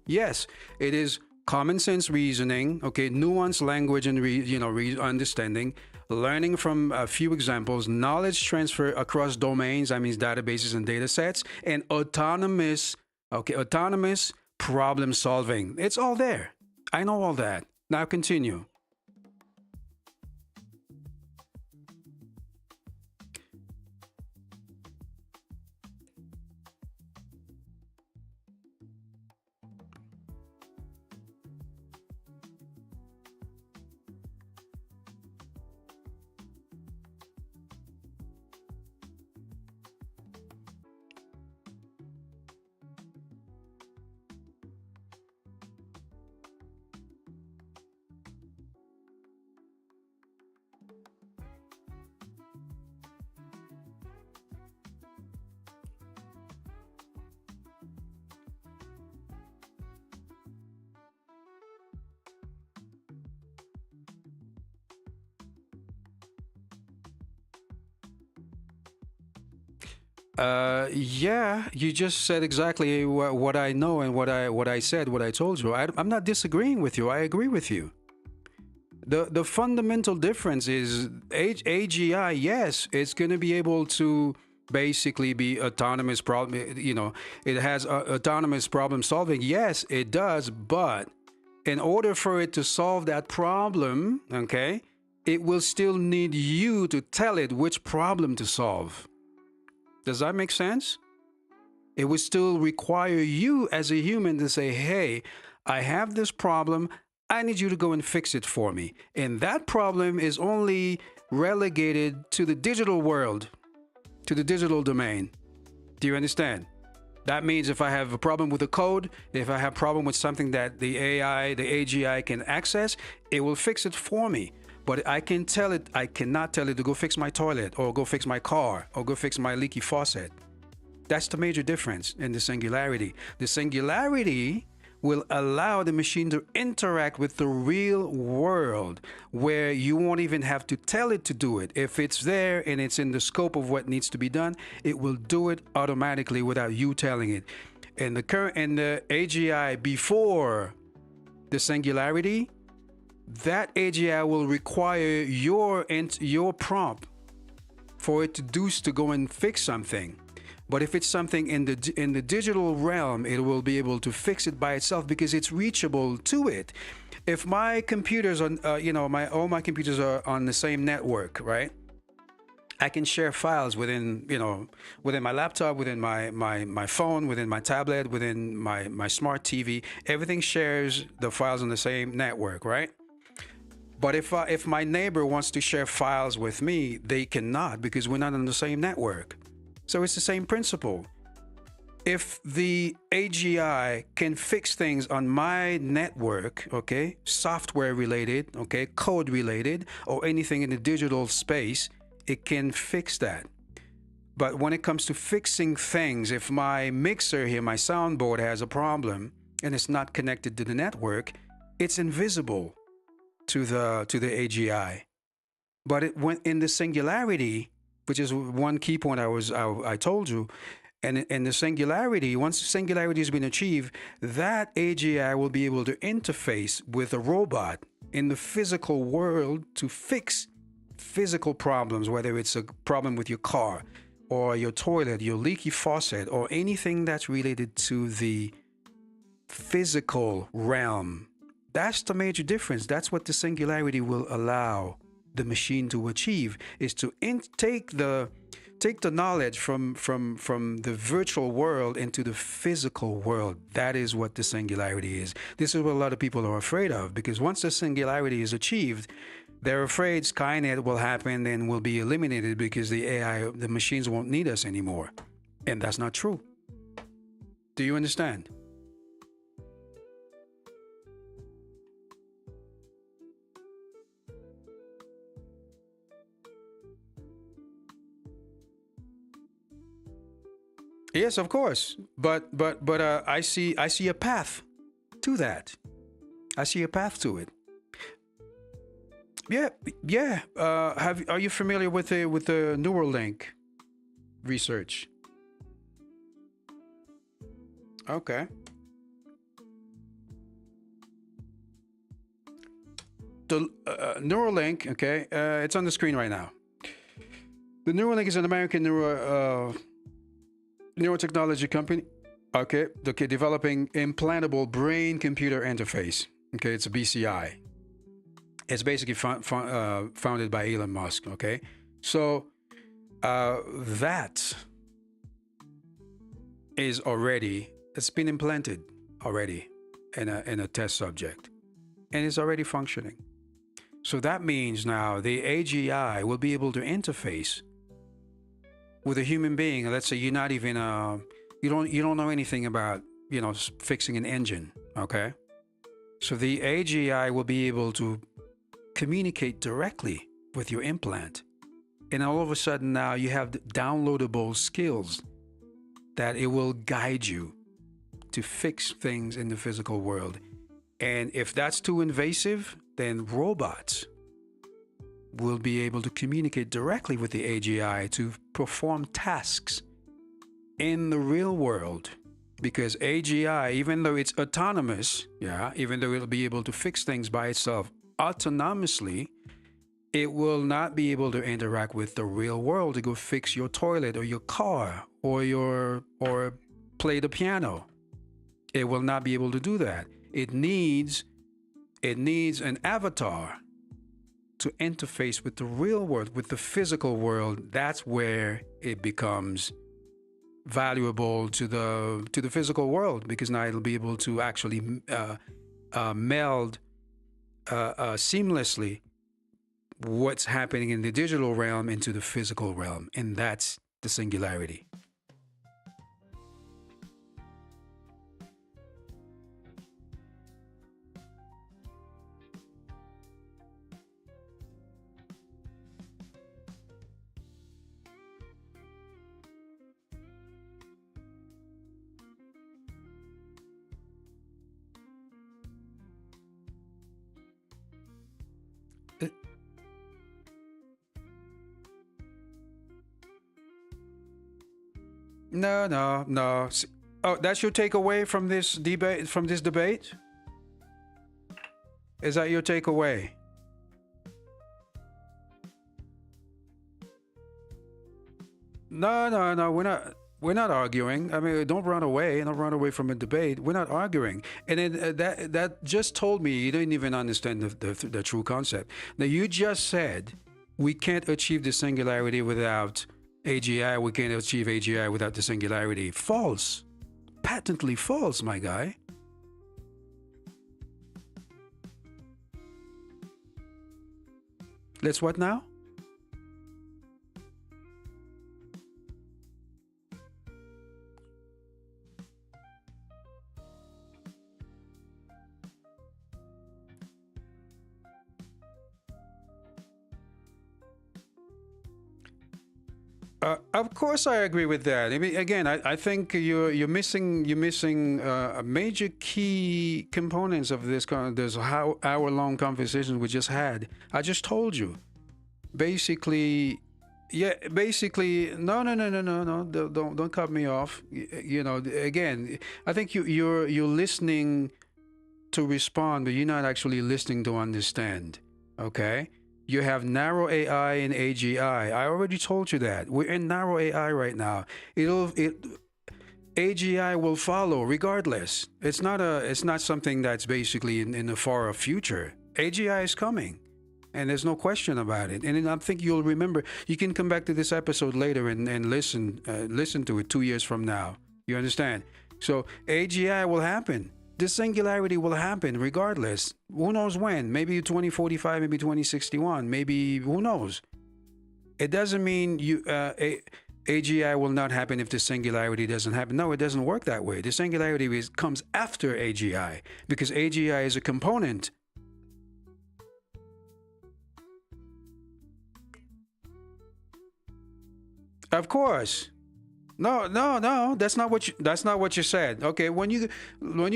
Yes, it is common sense reasoning, okay, nuanced language and understanding, learning from a few examples, knowledge transfer across domains, that means databases and data sets, and autonomous problem solving. It's all there. I know all that. Now continue. Yeah, you just said exactly what I know and what I said, what I told you. I'm not disagreeing with you. I agree with you. The fundamental difference is AGI. Yes, it's going to be able to basically be autonomous problem. It has autonomous problem solving. Yes, it does. But in order for it to solve that problem, okay, it will still need you to tell it which problem to solve. Does that make sense? It would still require you as a human to say, hey, I have this problem. I need you to go and fix it for me. And that problem is only relegated to the digital world, to the digital domain. Do you understand? That means if I have a problem with the code, if I have a problem with something that the AI, the AGI can access, it will fix it for me. But I cannot tell it to go fix my toilet or go fix my car or go fix my leaky faucet. That's the major difference in the singularity. The singularity will allow the machine to interact with the real world where you won't even have to tell it to do it. If it's there and it's in the scope of what needs to be done, it will do it automatically without you telling it. And the AGI before the singularity, that AGI will require your prompt for it to go and fix something. But if it's something in the digital realm, it will be able to fix it by itself because it's reachable to it. If my computers on, all my computers are on the same network, right? I can share files within my laptop, within my phone, within my tablet, within my smart TV. Everything shares the files on the same network, right? But if my neighbor wants to share files with me, they cannot because we're not on the same network. So it's the same principle. If the AGI can fix things on my network, okay, software related, okay, code related, or anything in the digital space, it can fix that. But when it comes to fixing things, if my mixer here, my soundboard has a problem and it's not connected to the network, it's invisible to the AGI. But it went in the singularity, which is one key point I told you. And in the singularity, once the singularity has been achieved, that AGI will be able to interface with a robot in the physical world to fix physical problems, whether it's a problem with your car or your toilet, your leaky faucet, or anything that's related to the physical realm. That's the major difference. That's what the singularity will allow the machine to achieve, is to take the knowledge from the virtual world into the physical world. That is what the singularity is. This is what a lot of people are afraid of, because once the singularity is achieved, they're afraid Skynet will happen and will be eliminated because the machines won't need us anymore. And that's not true. Do you understand? Yes, of course. But I see a path to that. I see a path to it. Yeah, yeah. Are you familiar with the Neuralink research? Okay. The Neuralink. Okay, it's on the screen right now. The Neuralink is an American neurotechnology company. Okay, developing implantable brain-computer interface. Okay, it's a BCI. It's basically founded by Elon Musk. Okay, so that is it's been implanted already in a test subject, and it's already functioning. So that means now the AGI will be able to interface with a human being. Let's say you're not even you don't know anything about fixing an engine. Okay, so the AGI will be able to communicate directly with your implant, and all of a sudden now you have downloadable skills that it will guide you to fix things in the physical world. And if that's too invasive, then robots will be able to communicate directly with the AGI to perform tasks in the real world. Because AGI, even though it's autonomous, even though it'll be able to fix things by itself autonomously, it will not be able to interact with the real world to go fix your toilet or your car or play the piano. It will not be able to do that. It needs an avatar to interface with the real world, with the physical world. That's where it becomes valuable to the physical world, because now it'll be able to actually meld seamlessly what's happening in the digital realm into the physical realm, and that's the singularity. Uh, No, no, no. Oh, that's your takeaway from this debate? From this debate, is that your takeaway? No, no, no. We're not arguing. I mean, don't run away. Don't run away from a debate. We're not arguing. And then that just told me you didn't even understand the true concept. Now you just said we can't achieve the singularity without AGI. We can't achieve AGI without the singularity. False. Patently false, my guy. Let's what now? Of course, I agree with that. I mean, again, I think you're missing major key components of this how hour-long conversation we just had. I just told you, basically, yeah, basically, no, no, no, no, no, no, don't cut me off. You know, again, I think you're listening to respond, but you're not actually listening to understand. Okay? You have narrow AI and AGI. I already told you that. We're in narrow AI right now. AGI will follow regardless. It's not something that's basically in the far future. AGI is coming. And there's no question about it. And then I think you'll remember. You can come back to this episode later and listen to it 2 years from now. You understand? So AGI will happen. The singularity will happen regardless. Who knows when? Maybe 2045, maybe 2061, maybe who knows? It doesn't mean AGI will not happen if the singularity doesn't happen. No, it doesn't work that way. The singularity comes after AGI because AGI is a component. Of course. No, no, no. That's not what you said. Okay, when you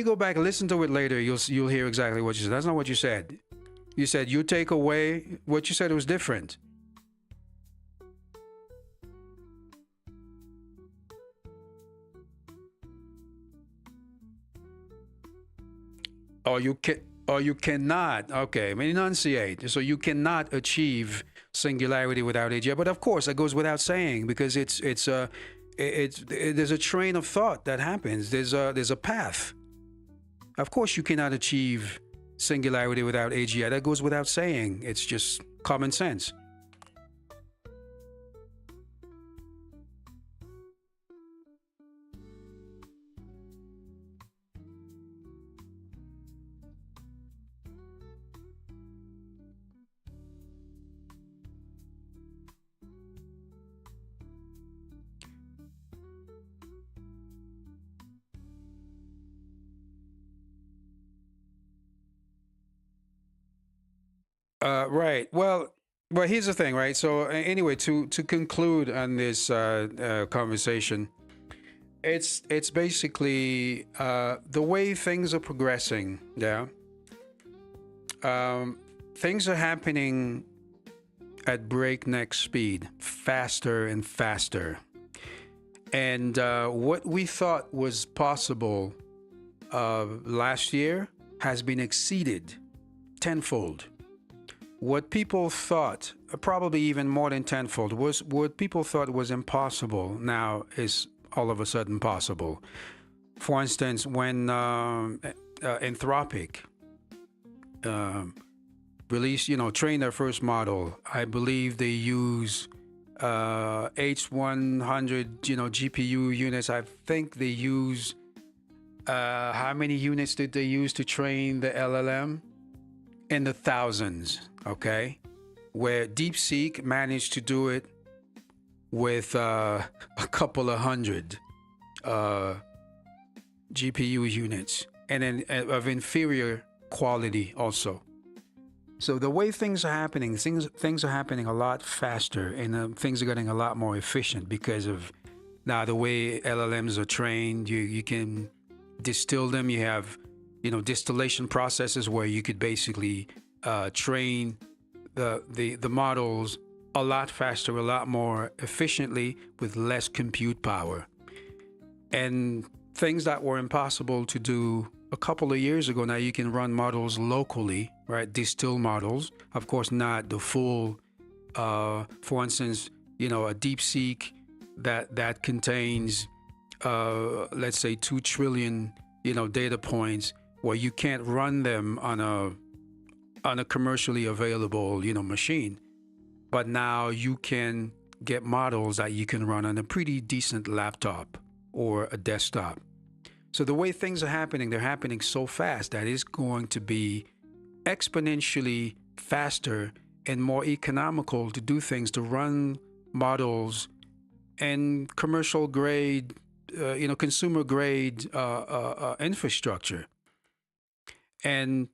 go back and listen to it later, you'll hear exactly what you said. That's not what you said. You said you take away what you said was different. Or you cannot. Okay, I mean, enunciate. So you cannot achieve singularity without AGI. But of course, that goes without saying because there's a train of thought that happens. There's a path. Of course, you cannot achieve singularity without AGI. That goes without saying. It's just common sense. Right. Well, here's the thing, right? So anyway, to conclude on this conversation, it's basically the way things are progressing. Yeah. Um, Things are happening at breakneck speed, faster and faster. And what we thought was possible last year has been exceeded tenfold. What people thought, probably even more than tenfold, was what people thought was impossible now is all of a sudden possible. For instance, when Anthropic released, trained their first model, I believe they use H100, GPU units. I think they use how many units did they use to train the LLM? In the thousands, okay? Where DeepSeek managed to do it with a couple of hundred GPU units, and then of inferior quality also. So the way things are happening, things are happening a lot faster, and things are getting a lot more efficient because of now the way LLMs are trained. You can distill them. You have distillation processes where you could basically train the models a lot faster, a lot more efficiently with less compute power. And things that were impossible to do a couple of years ago, now you can run models locally, right? Distill models. Of course, not the full, for instance, a DeepSeek that contains, let's say 2 trillion, data points, where you can't run them on a commercially available, machine. But now you can get models that you can run on a pretty decent laptop or a desktop. So the way things are happening, they're happening so fast that it's going to be exponentially faster and more economical to do things, to run models and commercial grade, consumer grade infrastructure. And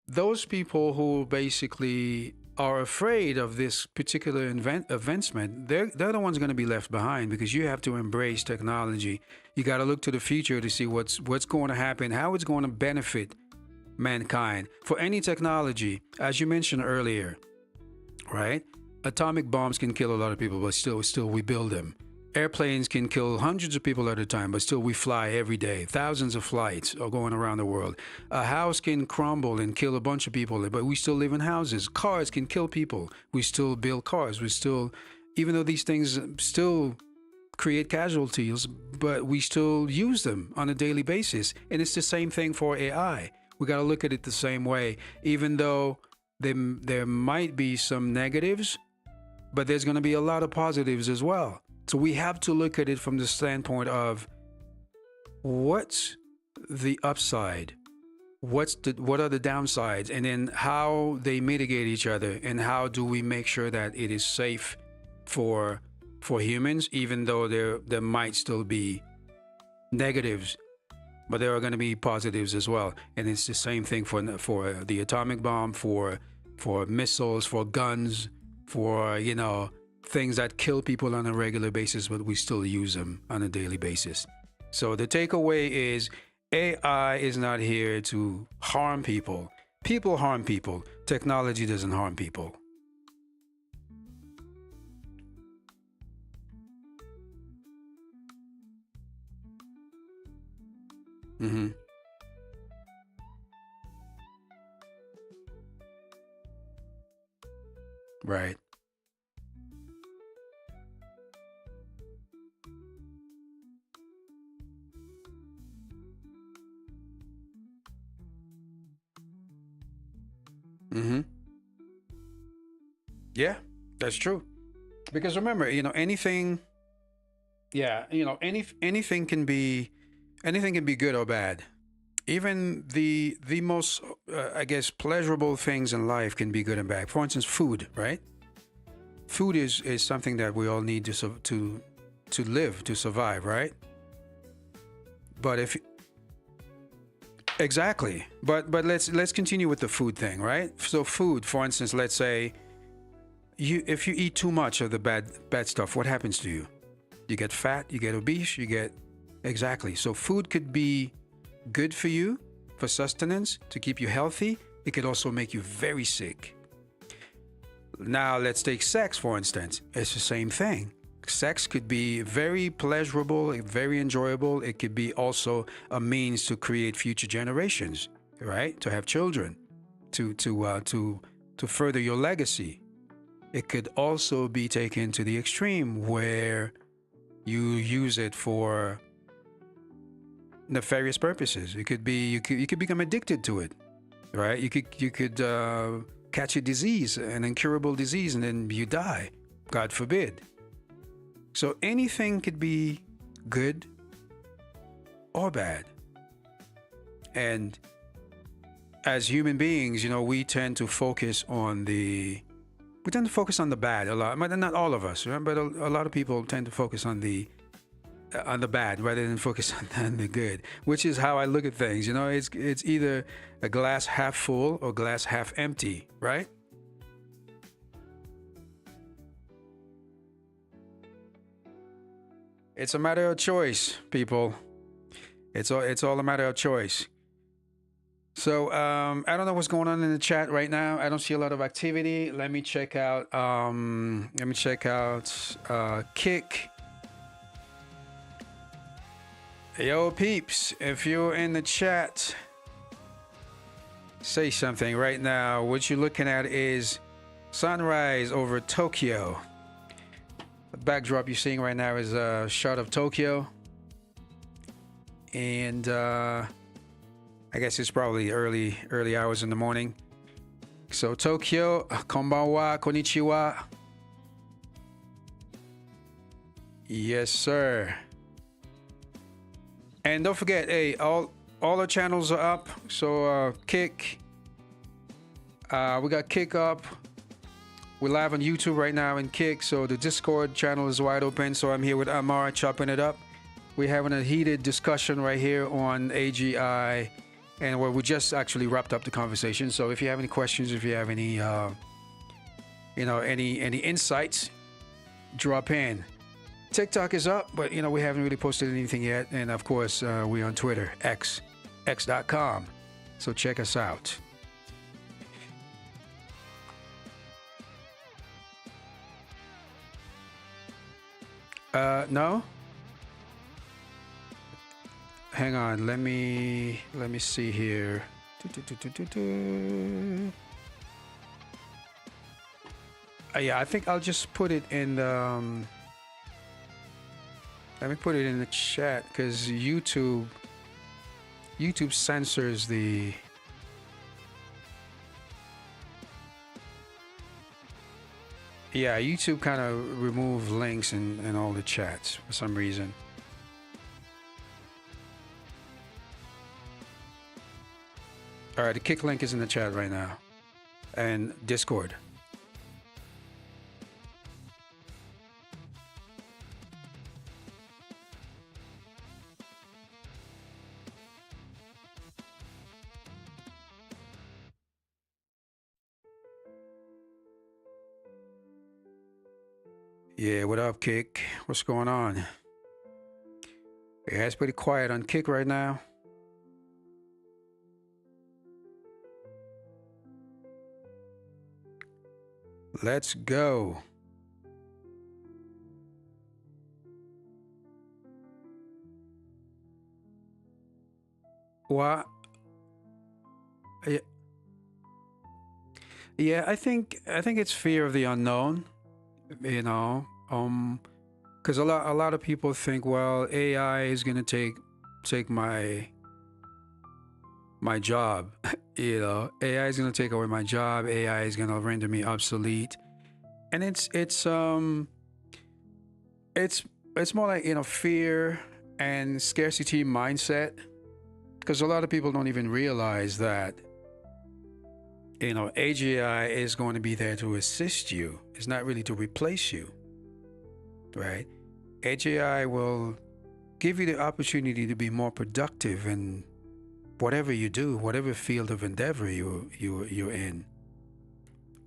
those people who basically are afraid of this particular advancement, they're the ones going to be left behind, because you have to embrace technology. You got to look to the future to see what's going to happen, how it's going to benefit mankind. For any technology, as you mentioned earlier, right? Atomic bombs can kill a lot of people, but still we build them. Airplanes can kill hundreds of people at a time, but still we fly every day. Thousands of flights are going around the world. A house can crumble and kill a bunch of people, but we still live in houses. Cars can kill people. We still build cars. We still, even though these things still create casualties, but we still use them on a daily basis. And it's the same thing for AI. We got to look at it the same way, even though there might be some negatives, but there's going to be a lot of positives as well. So we have to look at it from the standpoint of what's the upside, what are the downsides, and then how they mitigate each other, and how do we make sure that it is safe for humans, even though there might still be negatives, but there are going to be positives as well. And it's the same thing for the atomic bomb, for missiles, for guns, for things that kill people on a regular basis, but we still use them on a daily basis. So the takeaway is AI is not here to harm people. People harm people. Technology doesn't harm people. Mm-hmm. Right. Mm-hmm. Yeah, that's true. Because remember, anything. Yeah, anything can be good or bad. Even the most, I guess, pleasurable things in life can be good and bad. For instance, food, right? Food is something that we all need to live, to survive, right? But if exactly, but let's continue with the food thing, right? So food, for instance, let's say if you eat too much of the bad stuff, what happens to you? You get fat, you get obese, you get exactly. So food could be good for you, for sustenance, to keep you healthy. It could also make you very sick. Now let's take sex, for instance. It's the same thing. Sex could be very pleasurable, very enjoyable. It could be also a means to create future generations, right? To have children, to further your legacy. It could also be taken to the extreme where you use it for nefarious purposes. It could be you could become addicted to it, right? You could catch a disease, an incurable disease, and then you die. God forbid. So anything could be good or bad. And as human beings, we tend to focus on the bad a lot. But not all of us, right? But a lot of people tend to focus on the bad rather than focus on the good, which is how I look at things. It's either a glass half full or glass half empty, right? It's a matter of choice, people. It's all a matter of choice. So I don't know what's going on in the chat right now. I don't see a lot of activity. Let me check out. Kick. Yo, peeps, if you're in the chat, say something right now. What you're looking at is sunrise over Tokyo. The backdrop you're seeing right now is a shot of Tokyo. And I guess it's probably early hours in the morning. So Tokyo, konbanwa, konnichiwa. Yes, sir. And don't forget, hey, all our channels are up. So Kick, we got Kick up. We're live on YouTube right now in Kick. So the Discord channel is wide open. So I'm here with Amar chopping it up. We're having a heated discussion right here on AGI, and where we just actually wrapped up the conversation. So if you have any questions, if you have any, any insights, drop in. TikTok is up, but we haven't really posted anything yet. And of course, we're on Twitter, x.com. So check us out. No. Hang on, let me see here. Yeah, I think I'll just put it in the. Let me put it in the chat because YouTube censors the. Yeah, YouTube kind of remove links in all the chats for some reason. All right, the Kick link is in the chat right now, and Discord. Yeah, what up, Kick? What's going on? Yeah, it's pretty quiet on Kick right now. Let's go. What? Yeah, I think it's fear of the unknown. Because a lot of people think, well, AI is gonna take my job. AI is gonna take away my job. AI is gonna render me obsolete, and it's more like fear and scarcity mindset. Because a lot of people don't even realize that AGI is going to be there to assist you. It's not really to replace you, right? AGI will give you the opportunity to be more productive in whatever you do, whatever field of endeavor you're in.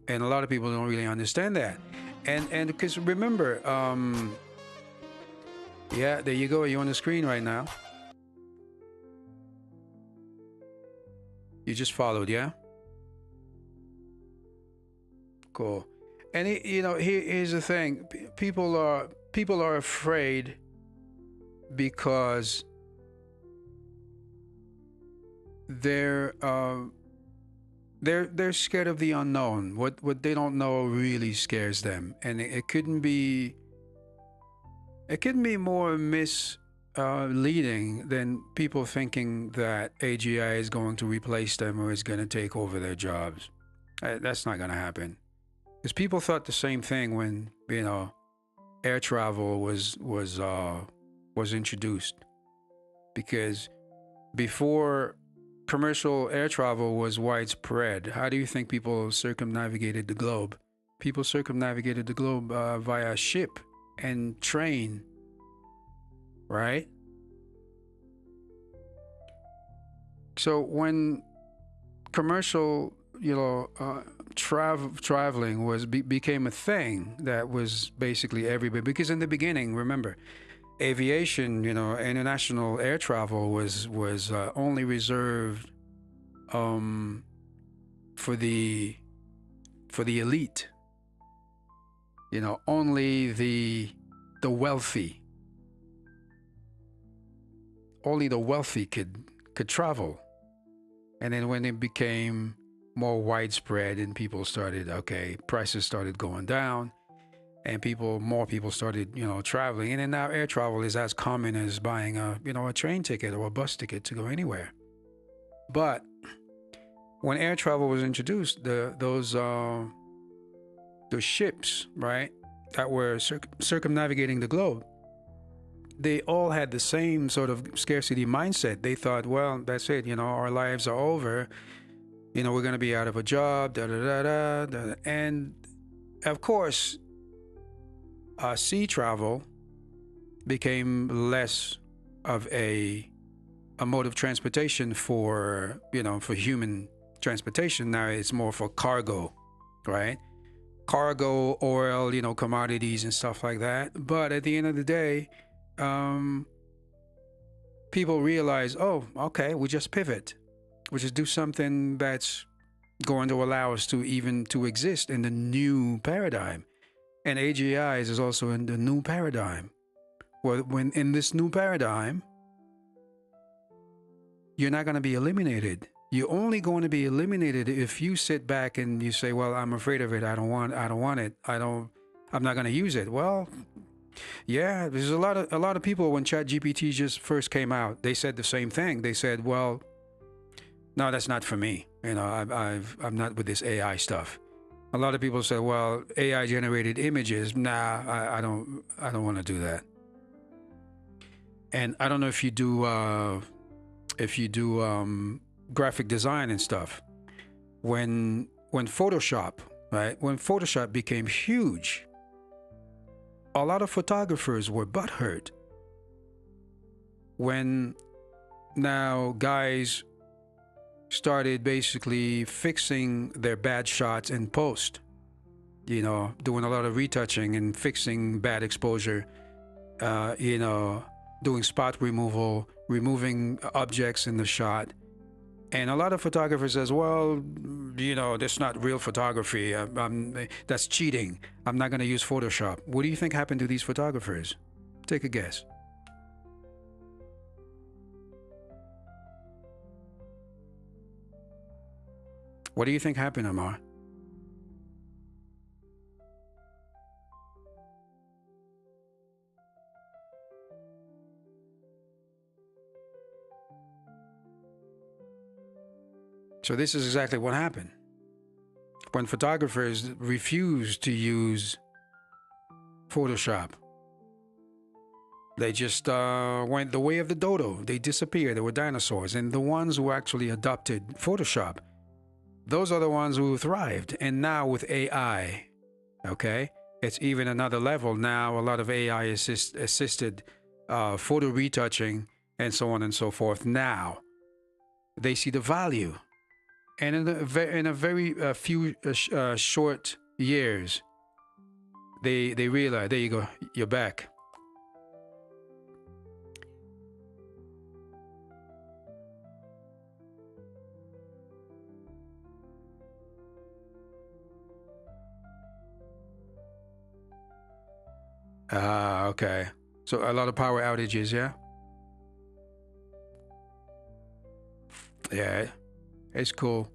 And a lot of people don't really understand that. And because remember, yeah, there you go. You're on the screen right now. You just followed, yeah? Cool. And here's the thing: people are afraid because they're scared of the unknown. What they don't know really scares them, and it couldn't be more misleading than people thinking that AGI is going to replace them or is going to take over their jobs. That's not going to happen. Because people thought the same thing when you know, air travel was introduced, because before commercial air travel was widespread, how do you think people circumnavigated the globe? People circumnavigated the globe via ship and train, right? So when commercial, traveling became a thing that was basically everybody. Because in the beginning, remember, aviation, international air travel was only reserved um, for the elite. Only the wealthy, could travel. And then when it became more widespread and people started, prices started going down, and more people started, traveling. And then now air travel is as common as buying a train ticket or a bus ticket to go anywhere. But when air travel was introduced, those ships, right, that were circumnavigating the globe, they all had the same sort of scarcity mindset. They thought, well, that's it, our lives are over. We're going to be out of a job, da da da da. And of course, sea travel became less of a mode of transportation for human transportation. Now it's more for cargo, right? Cargo, oil, commodities and stuff like that. But at the end of the day, people realize, oh, okay, we just pivot. We just do something that's going to allow us to exist in the new paradigm. And AGI is also in the new paradigm. Well, when in this new paradigm, you're not going to be eliminated. You're only going to be eliminated if you sit back and you say, well, I'm afraid of it. I don't want it. I'm not going to use it. Well, yeah, there's a lot of people when ChatGPT just first came out, they said the same thing. They said, well, no, that's not for me. I'm not with this AI stuff. A lot of people say, well, AI generated images. Nah, I don't want to do that. And I don't know if you do graphic design and stuff. When Photoshop, right? When Photoshop became huge, a lot of photographers were butthurt when now guys started basically fixing their bad shots in post, doing a lot of retouching and fixing bad exposure, doing spot removal, removing objects in the shot. And a lot of photographers says, well, that's not real photography. That's cheating. I'm not going to use Photoshop. What do you think happened to these photographers? Take a guess. What do you think happened, Amar? So this is exactly what happened. When photographers refused to use Photoshop, they just went the way of the dodo. They disappeared. They were dinosaurs. And the ones who actually adopted Photoshop, those are the ones who thrived. And now with AI, okay, it's even another level. Now a lot of AI assisted photo retouching and so on and so forth. Now they see the value. And in a very few short years, they realize, there you go, you're back. Ah, okay. So a lot of power outages, yeah? Yeah, it's cool.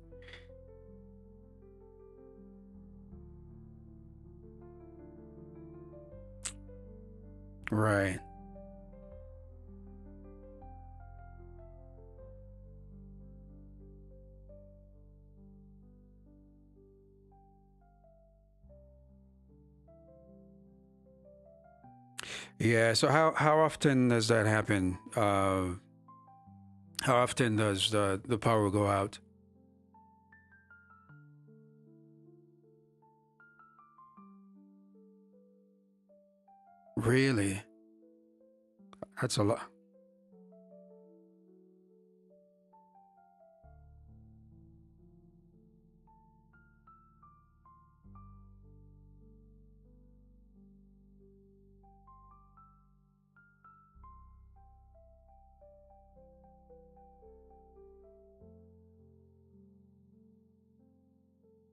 Right. Yeah. So how often does that happen? How often does the power go out? Really? That's a lot.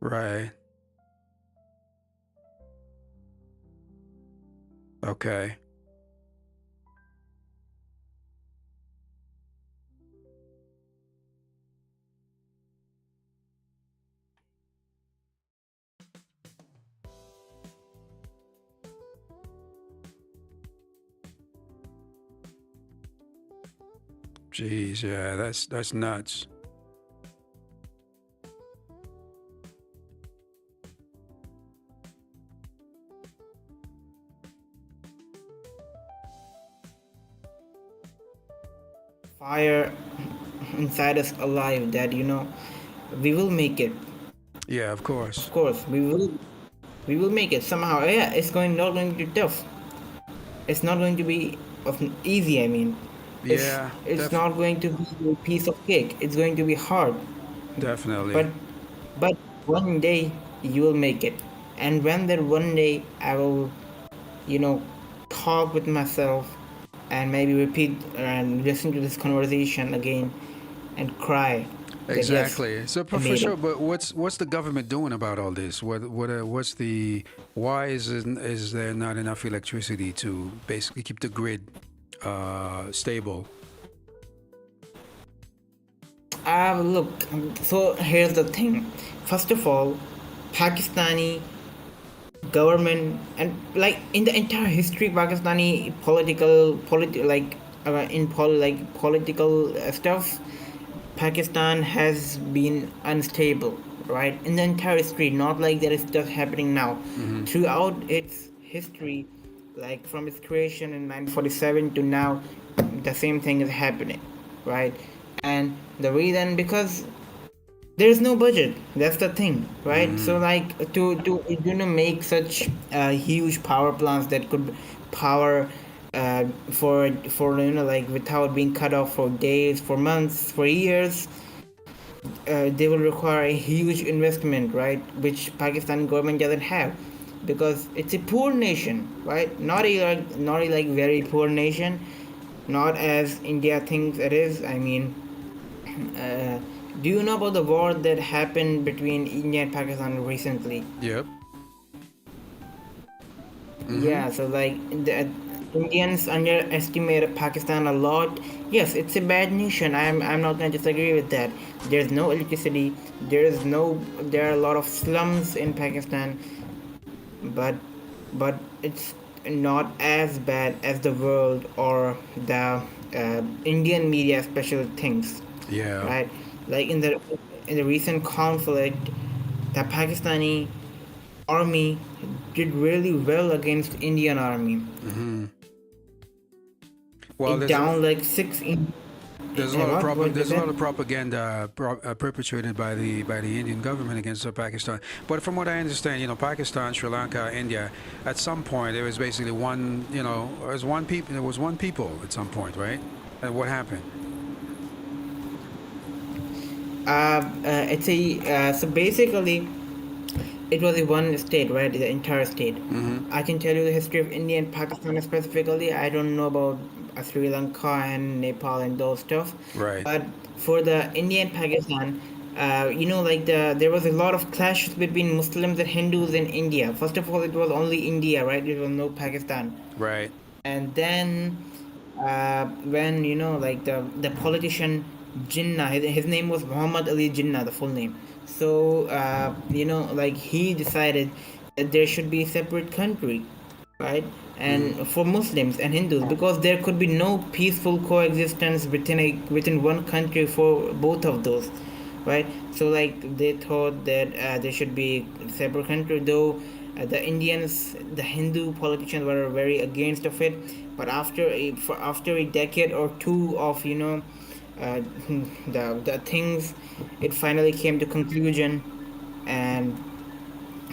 Right. Okay. Jeez. Yeah. That's nuts. Fire inside us alive that we will make it. Yeah. Of Of course. course, we will make it somehow. Yeah, it's not going to be tough. It's not going to be easy. I mean, it's Yeah. it's not going to be a piece of cake. It's going to be hard. But Definitely. but one day you will make it. And when that one day I will, you know, talk with myself and maybe repeat and listen to this conversation again and cry that yes, Exactly. So, I for made it. sure. But what's the government doing about all this? What's the why is there not enough electricity to basically keep the grid stable? Look, so here's the thing. First of all, Pakistani government and like in the entire history, Pakistani political stuff, Pakistan has been unstable, right? In the entire history, not like there is stuff happening now. Mm-hmm. Throughout its history, like from its creation in 1947 to now, the same thing is happening, right? And the reason because there is no budget. That's the thing, right? So Mm-hmm. like to make such huge power plants that could power for like without being cut off for days, for months, for years, they will require a huge investment, right? Which Pakistan government doesn't have, because it's a poor nation, right? Not a very poor nation, not as India thinks it is. I mean, uh, do you know about the war that happened between India and Pakistan recently? Yep. Mm-hmm. Yeah, so like the Indians underestimate Pakistan a lot. Yes, it's a bad nation. I'm not gonna disagree with that. There's no electricity. There are a lot of slums in Pakistan, but it's not as bad as the world or the Indian media especially thinks, Yeah. right? Like in the recent conflict, the Pakistani army did really well against Indian army. Mm-hmm. Well, It down like six in there's a lot of what was there's a lot that? of propaganda perpetrated by the Indian government against Pakistan. But from what I understand, Pakistan, Sri Lanka, India, at some point there was basically one, there was one people. There was one people at some point, right? And what happened? It's a so basically it was a one state, right? The entire state. Mm-hmm. I can tell you the history of India and Pakistan specifically. I don't know about Sri Lanka and Nepal and those stuff, Right. but for the India and Pakistan, like there was a lot of clashes between Muslims and Hindus in India. First of all, it was only India, right? It was no Pakistan. Right. And then when like the politician Jinnah, his name was Muhammad Ali Jinnah, the full name. So like he decided that there should be a separate country, right? Mm-hmm. And for Muslims and Hindus, because there could be no peaceful coexistence within one country for both of those, right? So like they thought that there should be a separate country, though The Indians, the Hindu politicians were very against of it, but after a decade or two of uh, the things, it finally came to conclusion. And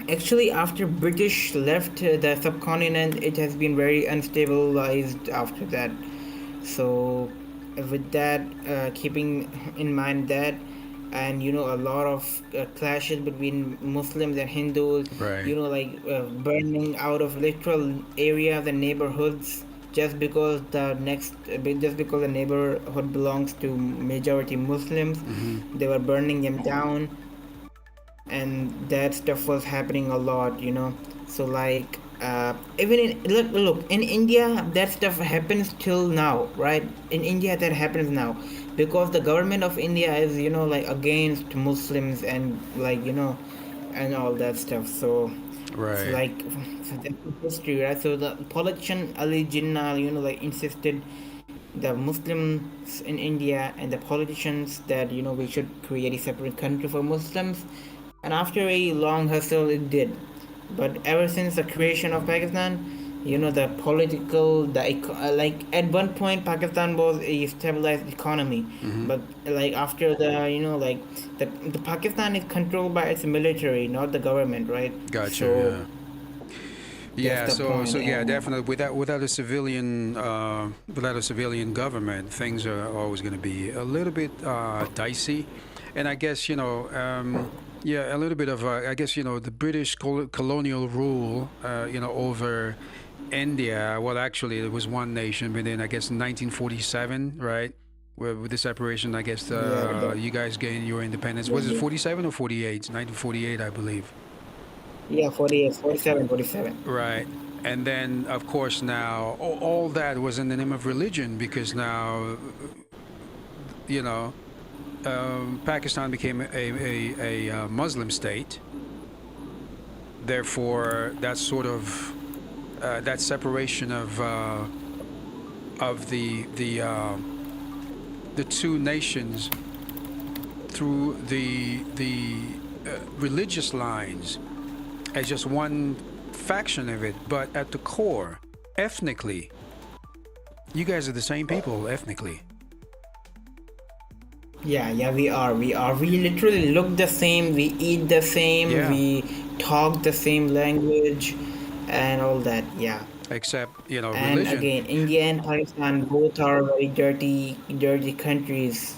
actually, after British left the subcontinent, it has been very unstabilized after that. So, with that, keeping in mind that, and a lot of clashes between Muslims and Hindus, Right. like burning out of literal areas and neighborhoods just because the neighborhood belongs to majority Muslims, Mm-hmm. they were burning them down, and that stuff was happening a lot. So like even in look in India, that stuff happens till now, right? In India that happens now because the government of India is like against Muslims and like and all that stuff. So Right. like so that's the history, right? So the politician Ali Jinnah like insisted the Muslims in India and the politicians that we should create a separate country for Muslims, and after a long hustle, it did. But ever since the creation of Pakistan, the political, like at one point Pakistan was a stabilized economy, Mm-hmm. but like after the like the Pakistan is controlled by its military, not the government, right? Gotcha. So Yeah. that's Yeah, the so point, yeah, and definitely without a civilian government, things are always going to be a little bit dicey, and I guess yeah, a little bit of I guess the British colonial rule over India. Well, actually, it was one nation, but then I guess in 1947, right? Where with the separation, I guess yeah, you guys gained your independence. Was it yeah, 47 or 48? 1948, I believe. yeah, 48, 47, 47. Right. And then, of course, now all that was in the name of religion because now, you know, Pakistan became a Muslim state. Therefore, that sort of that separation of the two nations through the religious lines as just one faction of it, but at the core, ethnically, you guys are the same people ethnically. Yeah, yeah, we are. We are. We literally look the same. We eat the same. Yeah, We talk the same language, and all that. Yeah. except And religion. again, India and Pakistan both are very dirty, dirty countries.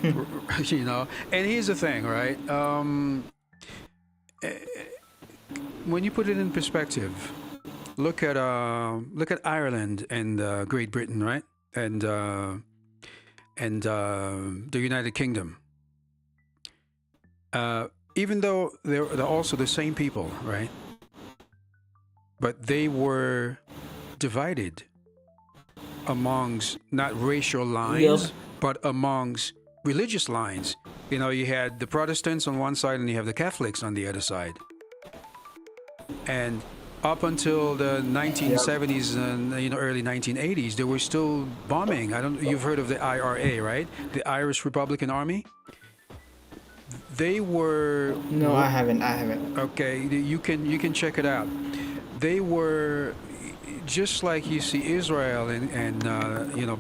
And here's the thing, right? When you put it in perspective, look at Ireland and Great Britain, right? And the United Kingdom. Even though they're also the same people, right? But they were divided amongst not racial Yep. lines, but amongst religious lines. You had the Protestants on one side and you have the Catholics on the other side. And up until the Yep. 1970s and early 1980s, they were still bombing. I don't. You've heard of the IRA, right? The Irish Republican Army. They were No, I haven't. I haven't. okay. You can check it out. They were just like you see Israel and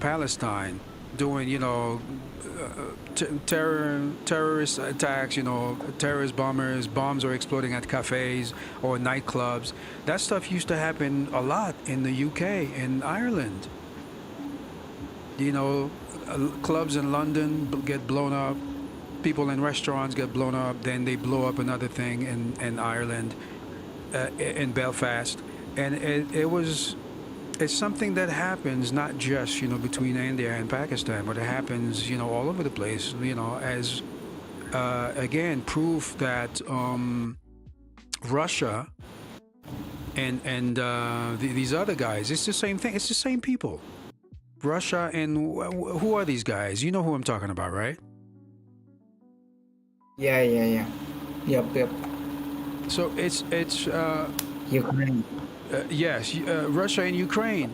Palestine doing terrorist attacks, terrorist bombs are exploding at cafes or nightclubs. That stuff used to happen a lot in the UK and Ireland. Clubs in London get blown up, people in restaurants get blown up, then they blow up another thing in Ireland, in Belfast. And it's something that happens not just between India and Pakistan, but it happens all over the place. As again proof that Russia and these other guys, it's the same thing. It's the same people. Russia and who are these guys? You know who I'm talking about, right? Yeah, yeah, yeah. Yep, yep. So it's Ukraine. yes, Russia and Ukraine.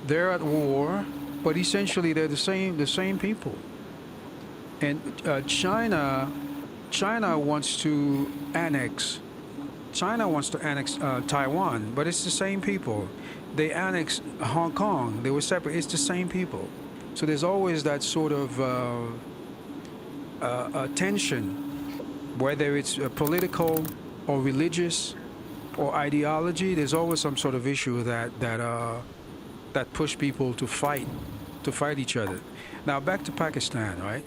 They're at war, but essentially they're the same people. And China wants to annex China wants to annex Taiwan, but it's the same people. They annexed Hong Kong. They were separate. It's the same people. So there's always that sort of tension, whether it's political or religious or ideology. There's always some sort of issue that push people to fight each other. Now back to Pakistan, right?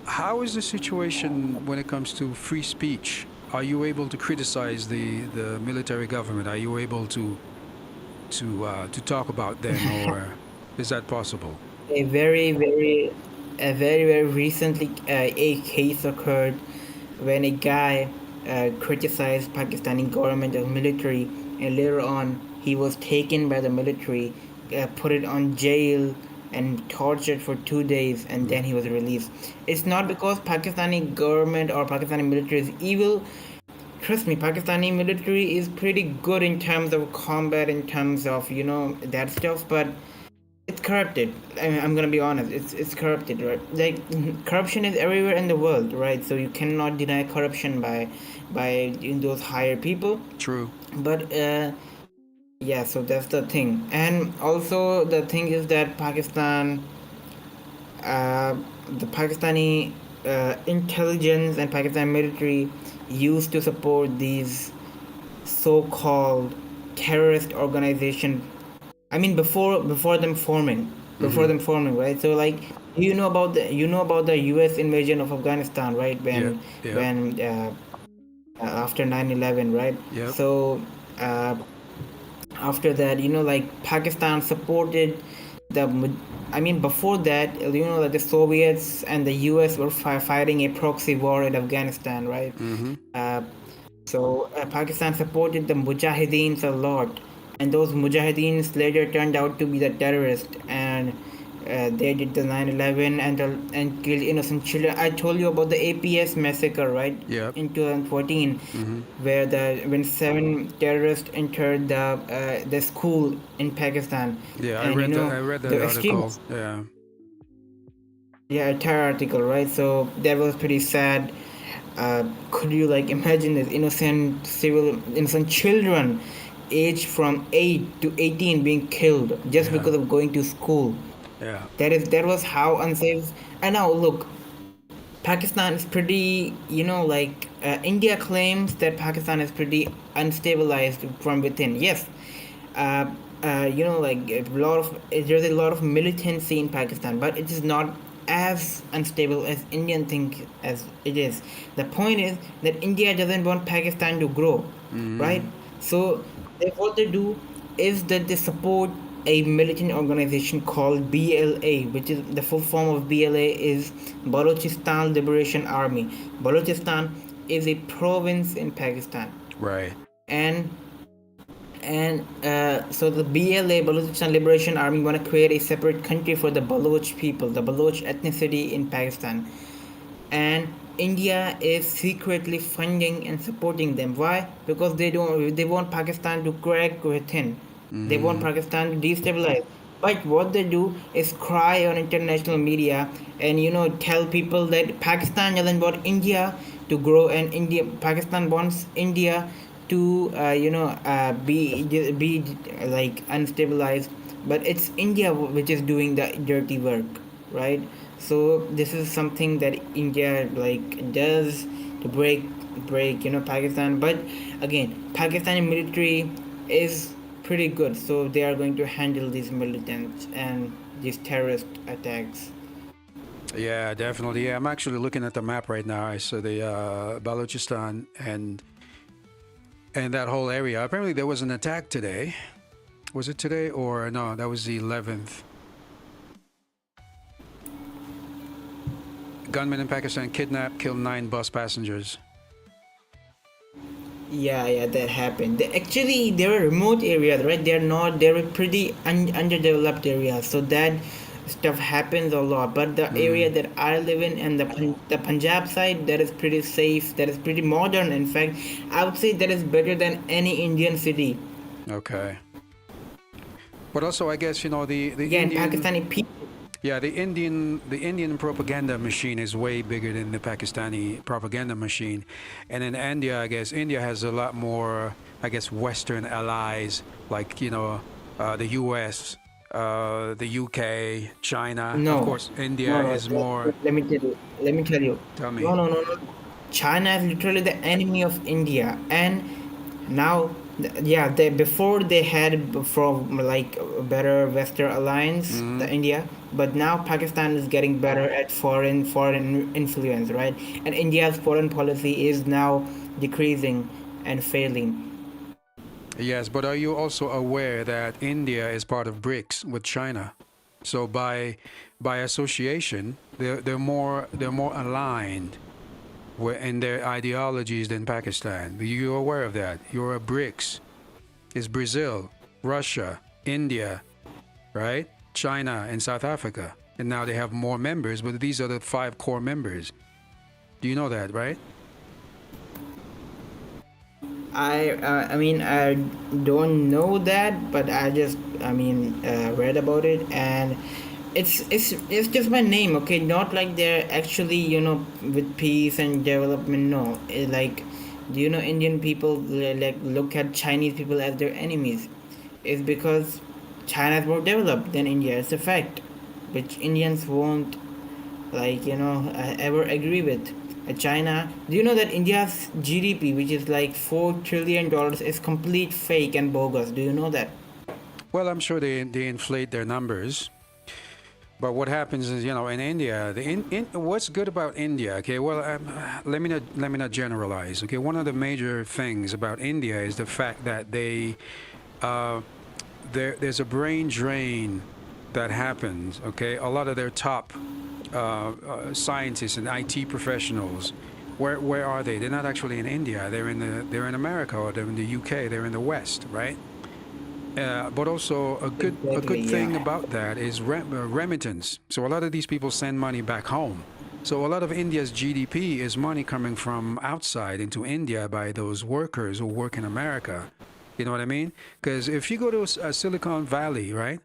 How is the situation when it comes to free speech? Are you able to criticize the military government? Are you able to talk about them, or is that possible? A very recently a case occurred when a guy criticized Pakistani government or military, and later on he was taken by the military, put it on jail and tortured for 2 days, and then he was released. It's not because Pakistani government or Pakistani military is evil. Trust me, Pakistani military is pretty good in terms of combat, in terms of that stuff, but it's corrupted. I'm gonna be honest. It's corrupted, right? Like corruption is everywhere in the world, right? So you cannot deny corruption by those higher people. True. But yeah, so that's the thing. And also the thing is that the Pakistani intelligence and Pakistan military used to support these so-called terrorist organization. I mean, before them forming, right? So like you know about the U.S. invasion of Afghanistan, right? When after 9/11, right? Yep. So after that, like Pakistan supported before that, like the Soviets and the US were fighting a proxy war in Afghanistan, right? So Pakistan supported the Mujahideens a lot, and those Mujahideens later turned out to be the terrorists, and they did the 9/11 and killed innocent children. I told you about the APS massacre, right? Yep. In 2014, where when 7 terrorists entered the school in Pakistan. Yeah, and, I read that article. Yeah. Yeah, a terror article, right? So that was pretty sad. Could you like imagine this innocent children aged from 8 to 18 being killed just because of going to school? Yeah. That was how unsafe. And now look, Pakistan is pretty, India claims that Pakistan is pretty unstabilized from within. Yes, there's a lot of militancy in Pakistan, but it is not as unstable as Indian think as it is. The point is that India doesn't want Pakistan to grow, right? So what they do is that they support a militant organization called BLA, which is the full form of BLA is Balochistan Liberation Army. Balochistan is a province in Pakistan, Right. and so the BLA, Balochistan Liberation Army, want to create a separate country for the Baloch people, the Baloch ethnicity in Pakistan, and India is secretly funding and supporting them. Why? Because they want Pakistan to crack within. They want Pakistan to destabilize. But what they do is cry on international media and tell people that Pakistan doesn't want India to grow, and Pakistan wants India to be like unstabilized. But it's India which is doing the dirty work, right? So this is something that India like does to break Pakistan. But again, Pakistani military is pretty good, so they are going to handle these militants and these terrorist attacks. Yeah, definitely. Yeah, I'm actually looking at the map right now. I saw the Balochistan and that whole area. Apparently, there was an attack today. Was it today or no? That was the 11th. Gunmen in Pakistan kidnapped, killed 9 bus passengers. Yeah, that happened. They're a remote areas, right? They're a pretty underdeveloped areas, so that stuff happens a lot. But the area that I live in and the Punjab side, that is pretty safe, that is pretty modern. In fact, I would say that is better than any Indian city. Okay. But also, I guess the Yeah, and Indian Pakistani people. Yeah, the Indian propaganda machine is way bigger than the Pakistani propaganda machine, and in India, I guess India has a lot more, I guess, Western allies like the U.S., the U.K., China. Of No, course, India no, no. is more. Let me tell you. Let me tell you. Tell No, me. no, no, no. China is literally the enemy of India, and now, yeah, they before they had from like a better Western alliance, the Hmm. India, but now Pakistan is getting better at foreign influence, right? And India's foreign policy is now decreasing and failing. Yes, but are you also aware that India is part of BRICS with China? So by association, they're more aligned in their ideologies than Pakistan. You're aware of that. You're a BRICS. It's Brazil, Russia, India, right? China and South Africa. And now they have more members, but these are the five core members. Do you know that, right? I mean, I don't know that, but I mean, read about it, and it's just my name, okay? Not like they're actually, with peace and development. No, like, do you know Indian people like look at Chinese people as their enemies? It's because China is more developed than India. It's a fact, which Indians won't ever agree with. China, do you know that India's GDP, which is like $4 trillion, is complete fake and bogus? Do you know that? Well, I'm sure they inflate their numbers. But what happens is, in India, what's good about India? Okay, well, let me not generalize. Okay, one of the major things about India is the fact that uh, there's a brain drain that happens. Okay, a lot of their top scientists and IT professionals, where are they? They're not actually in India. They're in America, or they're in the UK. They're in the West, right? But also a good Exactly, thing yeah. about that is remittance. So a lot of these people send money back home. So a lot of India's GDP is money coming from outside into India by those workers who work in America. You know what I mean? Because if you go to Silicon Valley, right?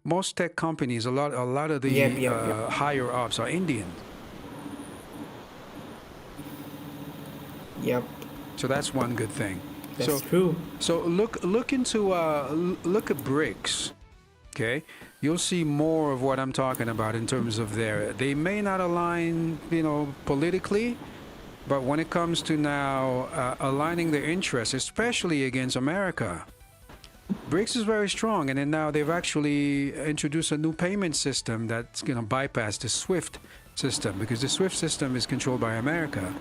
Most tech companies, a lot of Yep, the yep, yep. higher ups are Indian. Yep, So that's one good thing. that's So true. so look at BRICS. Okay, you'll see more of what I'm talking about in terms of they may not align, politically, but when it comes to now aligning their interests, especially against America, BRICS is very strong. And then now they've actually introduced a new payment system that's going to bypass the SWIFT system, because the SWIFT system is controlled by America.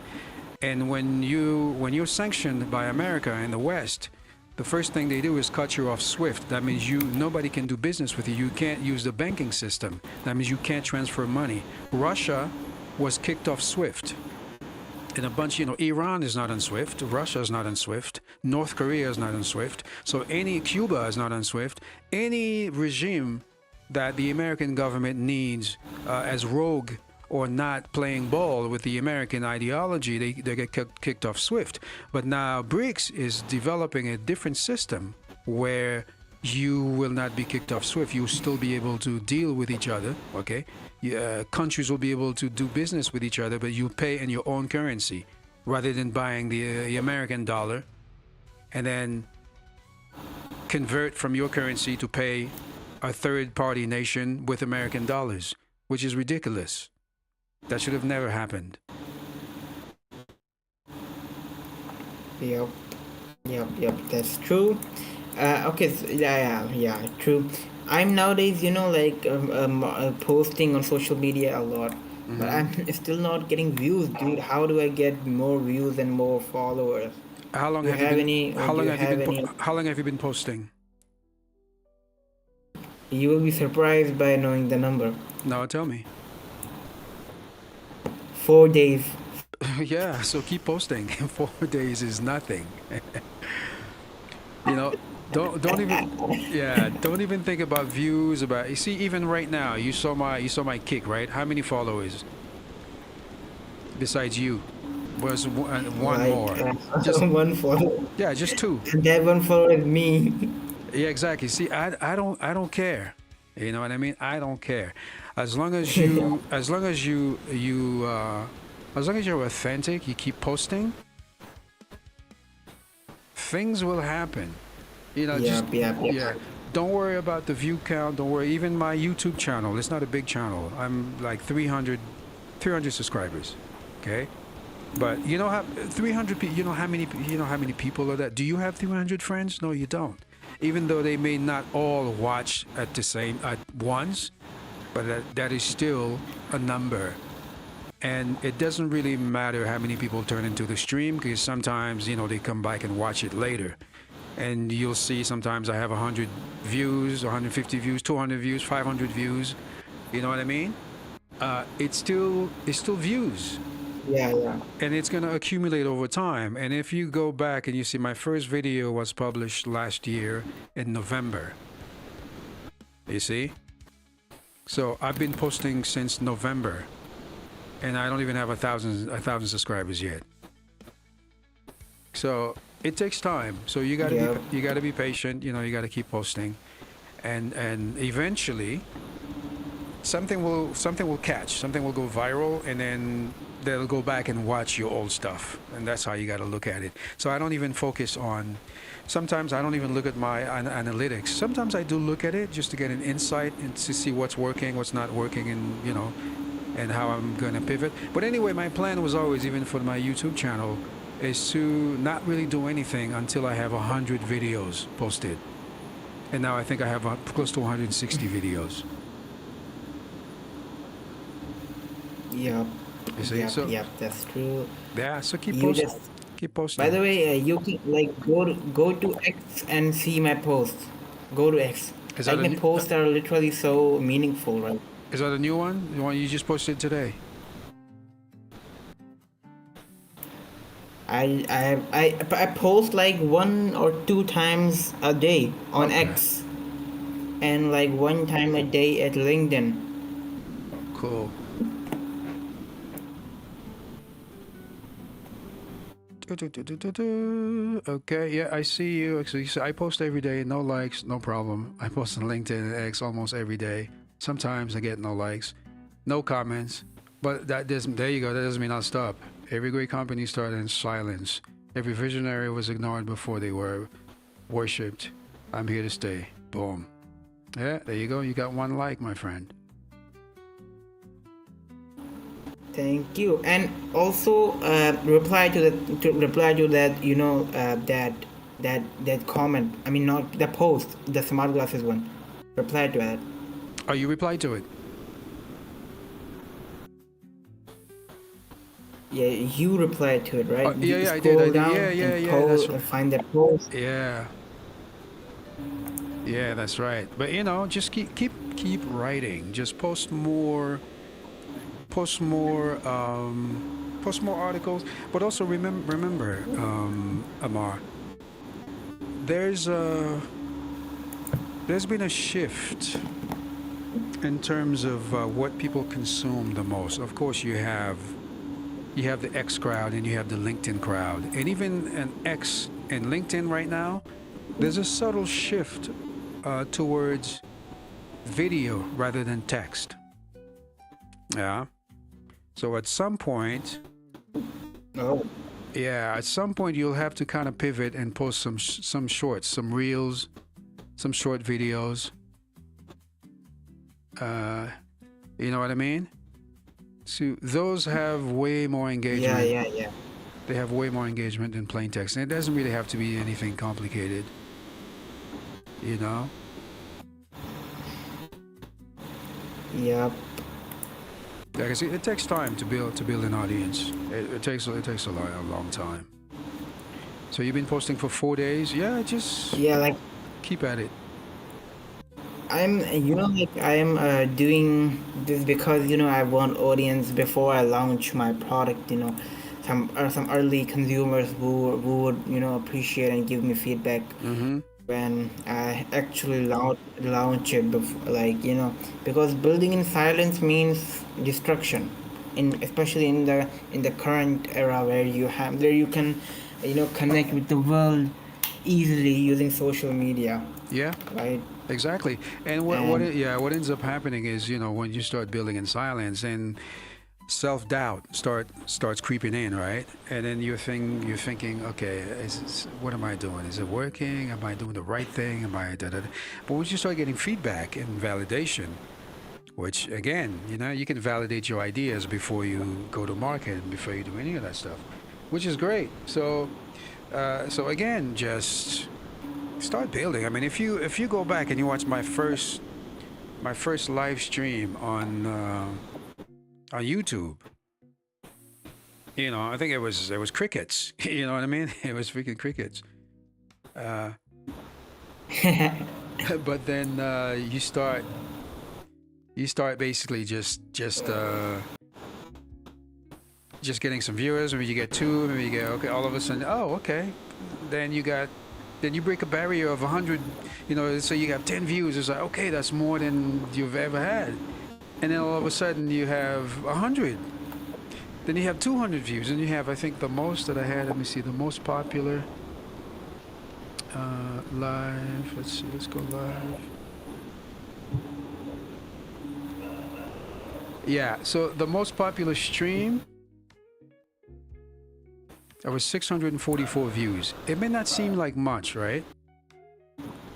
And when you're sanctioned by America in the West, the first thing they do is cut you off SWIFT. That means nobody can do business with you. You can't use the banking system. That means you can't transfer money. Russia was kicked off SWIFT. And a bunch, Iran is not on SWIFT, Russia is not on SWIFT, North Korea is not on SWIFT. So Cuba is not on SWIFT. Any regime that the American government needs as rogue or not playing ball with the American ideology, they get kicked off SWIFT. But now BRICS is developing a different system where you will not be kicked off SWIFT. You'll still be able to deal with each other, okay? Countries will be able to do business with each other, but you pay in your own currency rather than buying the American dollar and then convert from your currency to pay a third party nation with American dollars, which is ridiculous. That should have never happened. Yep, yep, that's true. Okay, so, yeah, true. I'm nowadays, posting on social media a lot, but Hmm. I'm still not getting views, dude. How do I get more views and more followers? How long Do you have you have been? any? How Do long you have you have been? any? How long have you been posting? You will be surprised by knowing the number. No, tell me. 4 days. Yeah, so keep posting. 4 days is nothing. you know, don't even yeah, don't even think about views. About you see, even right now, you saw my kick, right? How many followers besides you? Was one Like more? Just one follower. yeah, just two. And that one follower is me. Yeah, exactly. See, I don't care. You know what I mean? I don't care. As long as you, as long as you're authentic, you keep posting, things will happen. You know, just Yep, yep, yep. yeah. Don't worry about the view count. Don't worry. Even my YouTube channel, it's not a big channel. I'm like 300 subscribers. Okay, but you know how 300 people. You know how many people are that? Do you have 300 friends? No, you don't. Even though they may not all watch at once, but that is still a number. And it doesn't really matter how many people turn into the stream, because sometimes they come back and watch it later, and you'll see sometimes I have 100 views, 150 views, 200 views, 500 views. You know what I mean? It's still views, Yeah, yeah. and it's gonna accumulate over time. And if you go back and you see, my first video was published last year in November. You see? So I've been posting since November, and I don't even have a thousand subscribers yet. So it takes time. So you gotta Yeah. you gotta be patient. You gotta keep posting, and eventually something will catch. Something will go viral, and then they'll go back and watch your old stuff, and that's how you gotta look at it. So I don't even focus on. Sometimes I don't even look at my analytics. Sometimes I do look at it just to get an insight and to see what's working, what's not working, and how I'm going to pivot. But anyway, my plan was always, even for my YouTube channel, is to not really do anything until I have 100 videos posted. And now I think I have close to 160 videos. Yep. You see? Yep, So yep, that's true. yeah, so keep You posting. just, Keep by posting. the way, you can like go to X and see my posts. Go to X. Is Like that a my new, posts are literally so meaningful, right? is that a new one? The one you just posted today? I post like 1 or 2 times a day on Okay, X, and like 1 time a day at LinkedIn. cool. Okay, yeah, I see you. Actually, so I post every day, no likes, no problem. I post on LinkedIn and X almost every day. Sometimes I get no likes, no comments, but that doesn't. There you go. That doesn't mean I'll stop. Every great company started in silence. Every visionary was ignored before they were worshipped. I'm here to stay. Boom. Yeah, there you go. You got one like, my friend. Thank you. And also reply to that that comment. I mean, not the post, the smart glasses one. Reply to that. Oh, you replied to it. Yeah, you reply to it, right? Yeah, You yeah, I did. scroll Yeah, down yeah, and yeah. That's find that post. yeah. Yeah, that's right. But just keep writing. Just post more, post more articles. But also remember, Amar, there's been a shift in terms of what people consume the most. Of course, you have the X crowd and you have the LinkedIn crowd, and even an X and LinkedIn right now, there's a subtle shift towards video rather than text. Yeah. So at some point, Oh, at some point you'll have to kind of pivot and post some shorts, some reels, some short videos. You know what I mean? So those have way more engagement. yeah. They have way more engagement than plain text, and it doesn't really have to be anything complicated. You know? Yep. Like I see, it takes time to build an audience. It takes a long time. So you've been posting for 4 days? Yeah, just Yeah, like keep at it. I'm doing this because I want audience before I launch my product. Some early consumers who would appreciate and give me feedback Mm-hmm. when I actually launch it because building in silence means destruction, especially in the current era where you can connect with the world easily using social media, Yeah, right? Exactly. And And what ends up happening is, when you start building in silence and self-doubt starts creeping in, right? And then you're thinking, okay, what am I doing? Is it working? Am I doing the right thing? Am I da, da, da? But once you start getting feedback and validation, which again, you can validate your ideas before you go to market and before you do any of that stuff, which is great. So again, just start building. I mean, if you go back and you watch my first live stream on YouTube, I think it was crickets. You know what I mean? It was freaking crickets. Uh, but then you start basically just getting some viewers. Maybe you get two. Maybe you get, okay. All of a sudden, oh, okay. Then you break a barrier of 100. So you have 10 views. It's like, okay, that's more than you've ever had. And then all of a sudden you have 100. Then you have 200 views, and you have, I think, the most that I had. Let me see, the most popular live. Let's see. Let's go live. Yeah. So the most popular stream, there was 644 views. It may not seem like much, right?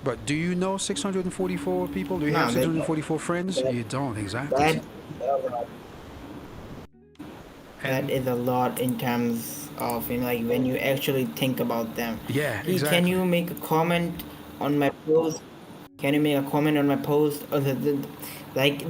But do you know 644 people? Do you have no, 644 friends? that, You don't, exactly. that And that is a lot in terms of like when you actually think about them. yeah, Hey, can exactly. you make a comment on my post? Can you make a comment on my post? Or like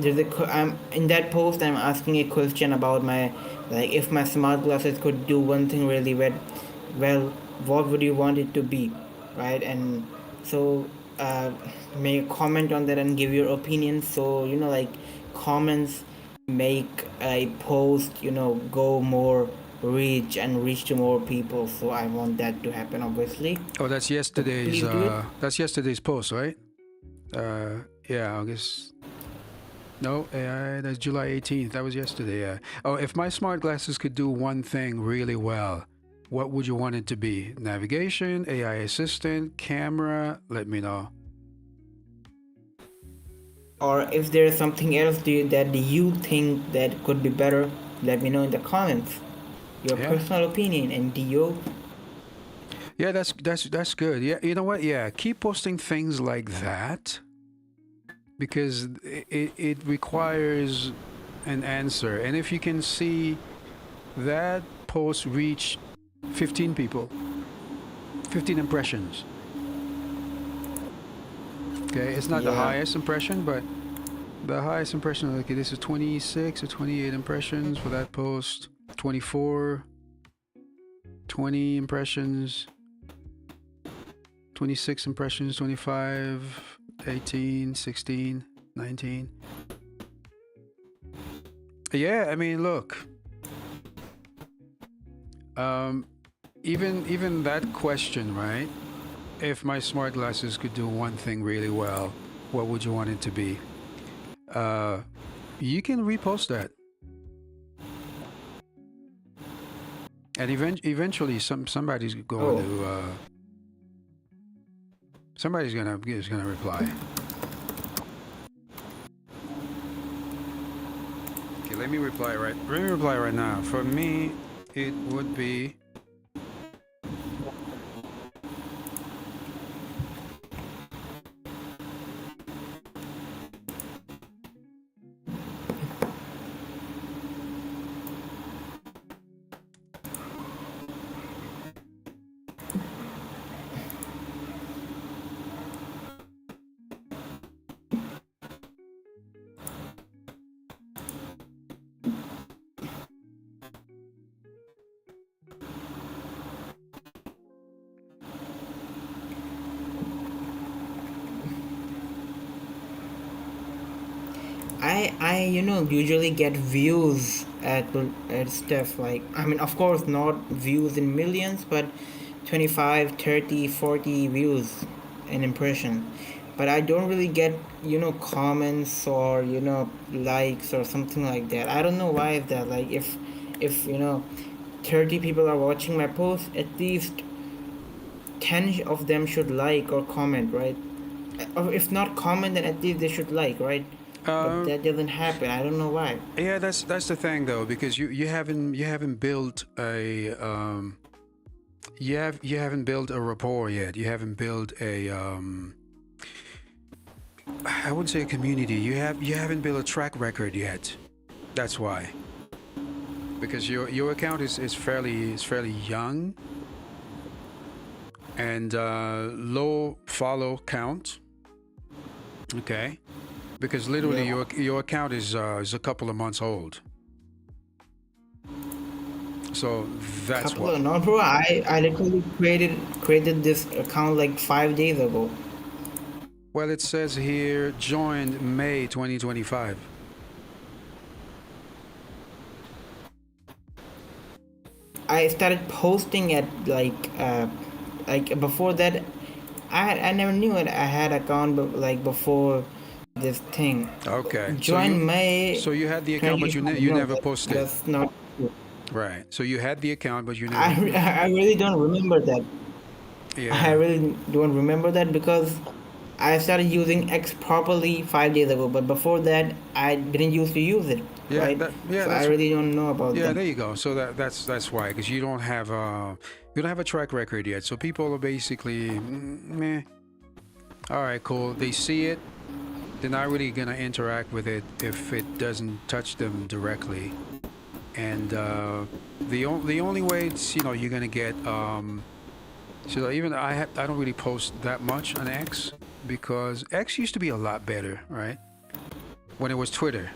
I'm in that post. I'm asking a question about my, like, if my smart glasses could do one thing really well, what would you want it to be, right? And so uh, make a comment on that and give your opinion. So like comments make a post go more reach to more people. So I want that to happen, obviously. Oh, that's So yesterday's. please do it. That's yesterday's post, right? Yeah, August. No, that's July 18th. That was yesterday. Yeah. Oh, if my smart glasses could do one thing really well, what would you want it to be? Navigation, AI assistant, camera? Let me know. Or if there's something else that you think that could be better, let me know in the comments. Your Yeah. personal opinion. And Dio, Yeah, that's good. Yeah, you know what? Yeah, keep posting things like that because it requires an answer. And if you can see that post reach 15 people, 15 impressions. Okay, it's not the yeah. highest impression, but the highest impression, okay, this is 26 or 28 impressions for that post, 24, 20 impressions, 26 impressions, 25, 18, 16, 19. Yeah, I mean, look, even that question, right? If my smart glasses could do one thing really well, what would you want it to be? You can repost that, and eventually, somebody's going Oh, to somebody's gonna reply. Okay, let me reply right. Let me reply right now. For me, it would be. I usually get views at stuff like, I mean, of course not views in millions, but 25, 30, 40 views an impression. But I don't really get comments or likes or something like that. I don't know why is that. Like, if 30 people are watching my post, at least 10 of them should like or comment, right? or if not comment, then at least they should like, right? But Um, that doesn't happen. I don't know why. yeah, that's the thing though, because you haven't built a you haven't built a rapport yet. You haven't built a I wouldn't say a community. You haven't built a track record yet. That's why. Because your account is fairly young and low follow count. Okay. Because literally Yeah. your account is a couple of months old. So that's Couple what. of no, bro. I literally created this account like 5 days ago. Well, it says here joined May 2025. I started posting at like before that. I never knew it. I had account like before this thing. Okay. So Join May you had the account, but 25. you No, never posted. that's not true. Right. So you had the account, but you never. I really don't remember that. I Yeah. really don't remember that because I started using X properly 5 days ago, but before that, I didn't used to use it, Yeah. right? Yeah. So I really don't know about Yeah. that. There you go. So that's why, because you don't have a track record yet. So people are basically, meh. All right, cool. They see it. They're not really gonna interact with it if it doesn't touch them directly. And the only way it's, you're gonna get so even I don't really post that much on X because X used to be a lot better, right? When it was Twitter.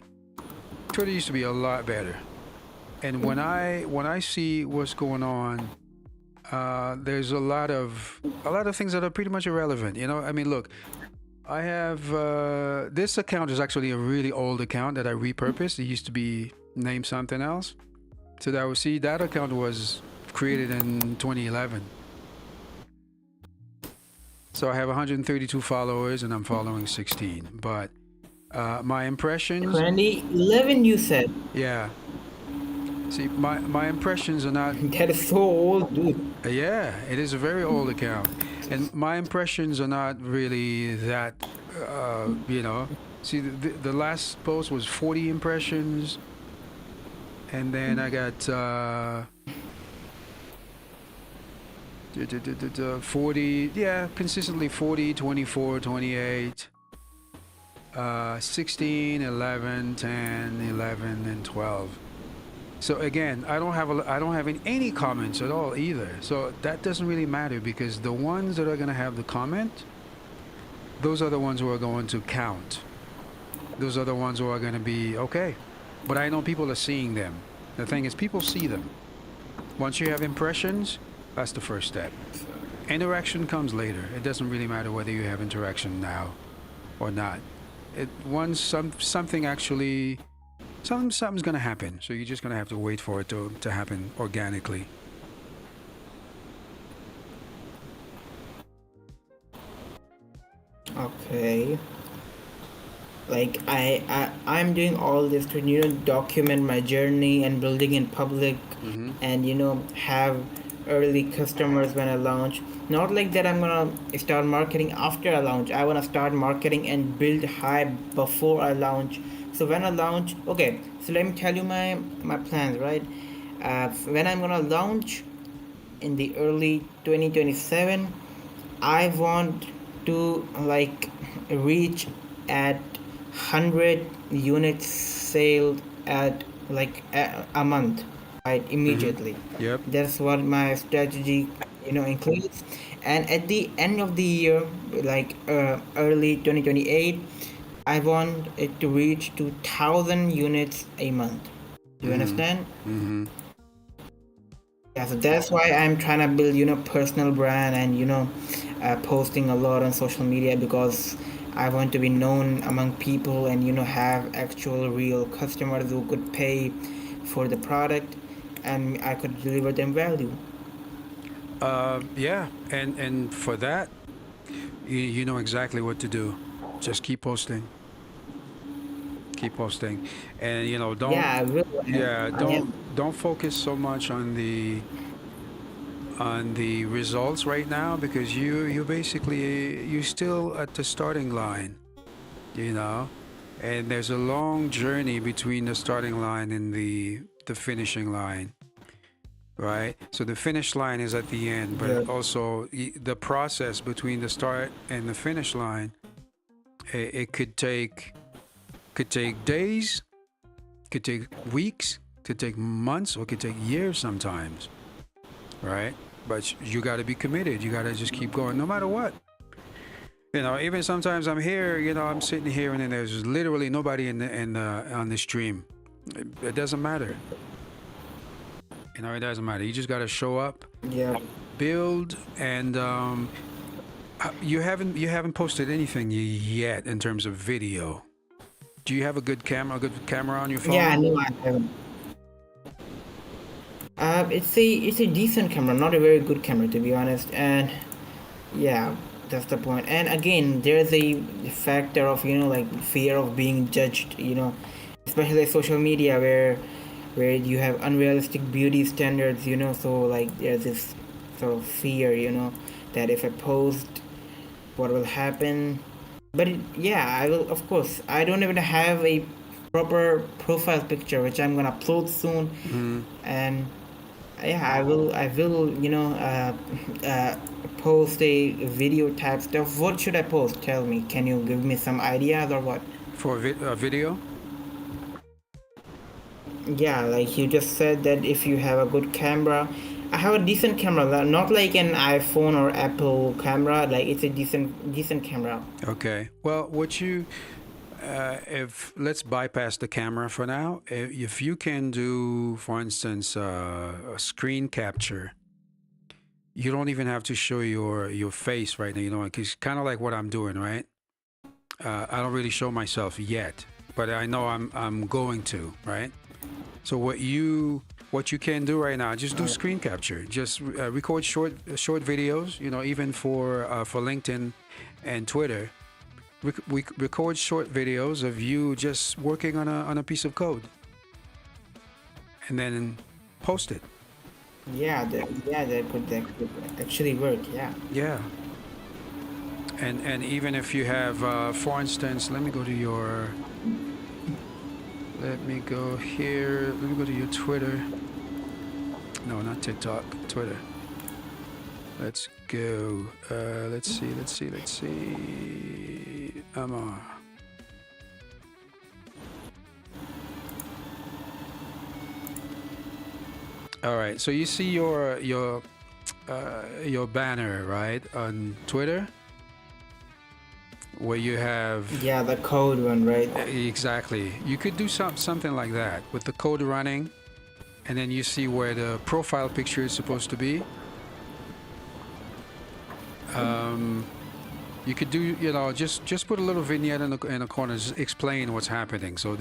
Twitter used to be a lot better. And when I see what's going on, there's a lot of things that are pretty much irrelevant. I mean, look, I have this account is actually a really old account that I repurposed. It used to be named something else. So that account was created in 2011. So I have 132 followers and I'm following 16. But my impressions, 2011, you said. yeah. See, my impressions are not. That is so old, dude. Yeah, it is a very old account, and my impressions are not really that. See, the last post was 40 impressions, and then I got 40. Yeah, consistently 40, 24, 28, 16, 11, 10, 11, and 12. So again, I don't have any comments at all either. So that doesn't really matter because the ones that are gonna have the comment, those are the ones who are going to count. Those are the ones who are gonna be okay. But I know people are seeing them. The thing is, people see them. Once you have impressions, that's the first step. Interaction comes later. It doesn't really matter whether you have interaction now or not. Once something actually something's gonna happen. So you're just gonna have to wait for it to happen organically. Okay. Like I'm doing all this to document my journey and building in public, Mm-hmm. and have early customers when I launch. Not like that I'm gonna start marketing after I launch. I wanna start marketing and build hype before I launch. So when I launch, okay. So let me tell you my plans, right? When I'm gonna launch in the early 2027, I want to like reach at 100 units sold at like a month, right? Mm-hmm. Immediately. Yep. That's what my strategy includes. And at the end of the year, like early 2028, I want it to reach to 1,000 units a month. Do you Mm-hmm. understand? Mm-hmm. Yeah, so that's why I'm trying to build, personal brand and, posting a lot on social media because I want to be known among people and, have actual real customers who could pay for the product and I could deliver them value. Yeah. And for that, you know exactly what to do. Just keep posting. Keep posting, and don't. Yeah, I will. Yeah. I am. Don't focus so much on the on the results right now because you basically you're still at the starting line, you know, and there's a long journey between the starting line and the finishing line, right? So the finish line is at the end, Yeah. but also the process between the start and the finish line, it could take days, could take weeks, could take months, or could take years sometimes, right? But you got to be committed. You got to just keep going no matter what. You know, even sometimes I'm here, you know, I'm sitting here and then there's literally nobody on the stream. It doesn't matter. You know, it doesn't matter. You just got to show up, Yeah. build, and you haven't posted anything yet in terms of video. Do you have a good camera on your phone? Yeah, no, I haven't. It's a decent camera, not a very good camera to be honest, and yeah, that's the point. And again, there's a factor of like fear of being judged, especially social media where you have unrealistic beauty standards, so like there's this sort of fear, that if I post, what will happen. But yeah, I will, of course. I don't even have a proper profile picture, which I'm gonna upload soon, and yeah, I will, post a video type stuff. What should I post? Tell me. Can you give me some ideas or what? For a video? Yeah, like you just said that if you have a good camera, I have a decent camera, not like an iPhone or Apple camera. Like it's a decent camera. Okay. Well, what you if let's bypass the camera for now. If you can do, for instance, a screen capture, you don't even have to show your face right now. You know, it's kind of like what I'm doing, right? I don't really show myself yet, but I know I'm going to, right? So what you can do right now, just do screen capture. Just record short videos. You know, even for LinkedIn and Twitter. We record short videos of you just working on a piece of code, and then post it. Yeah, that could actually work. Yeah. Yeah. And even if you have, for instance, let me go to your Twitter. No, not TikTok, Twitter. Let's go. Let's see. All right. So you see your banner, right, on Twitter, where you have Yeah, the code one, right? exactly. You could do something like that with the code running, and then you see where the profile picture is supposed to be. You could do, just put a little vignette in the corner, just explain what's happening. So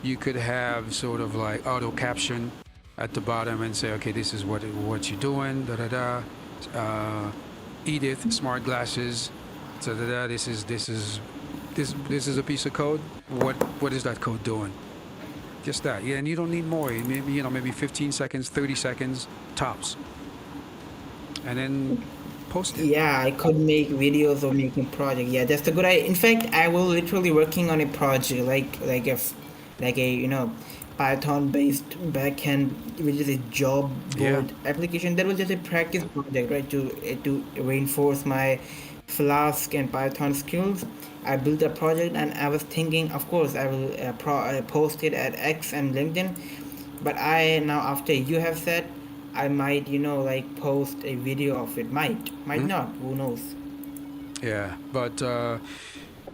you could have sort of like auto caption at the bottom and say, okay, this is what you're doing, da da da. Edith, smart glasses, da da da. This is a piece of code. What is that code doing? Just that, yeah. And you don't need more. Maybe 15 seconds, 30 seconds tops, and then post it. Yeah, I could make videos of making project. Yeah, that's a good idea. In fact, I will literally working on a project like a Python based backend, which is a job board application. That was just a practice project, right? To reinforce my Flask and Python skills. I built a project and I was thinking, of course, I will post it at X and LinkedIn. But I now, after you have said, I might, post a video of it. Might not. Who knows? Yeah, but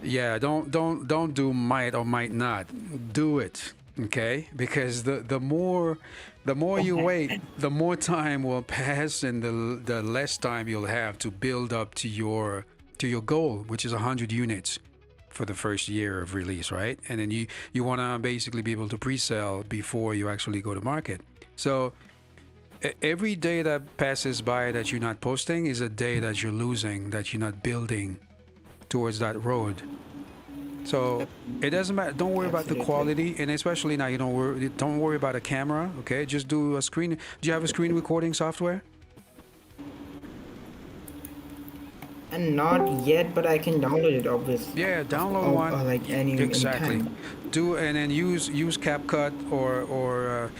yeah, don't do might or might not. Do it, okay? Because the more you wait, the more time will pass, and the less time you'll have to build up to your goal, which is 100 units for the first year of release, right? And then you want to basically be able to pre-sell before you actually go to market. So every day that passes by that you're not posting is a day that you're losing, that you're not building towards that road. So it doesn't matter. Don't worry about the Absolutely. quality, and especially now, don't worry about a camera. Okay, just do a screen. Do you have a screen recording software? And not yet, but I can download it, obviously. Yeah, download one. Like any Exactly. time. Do and then use CapCut or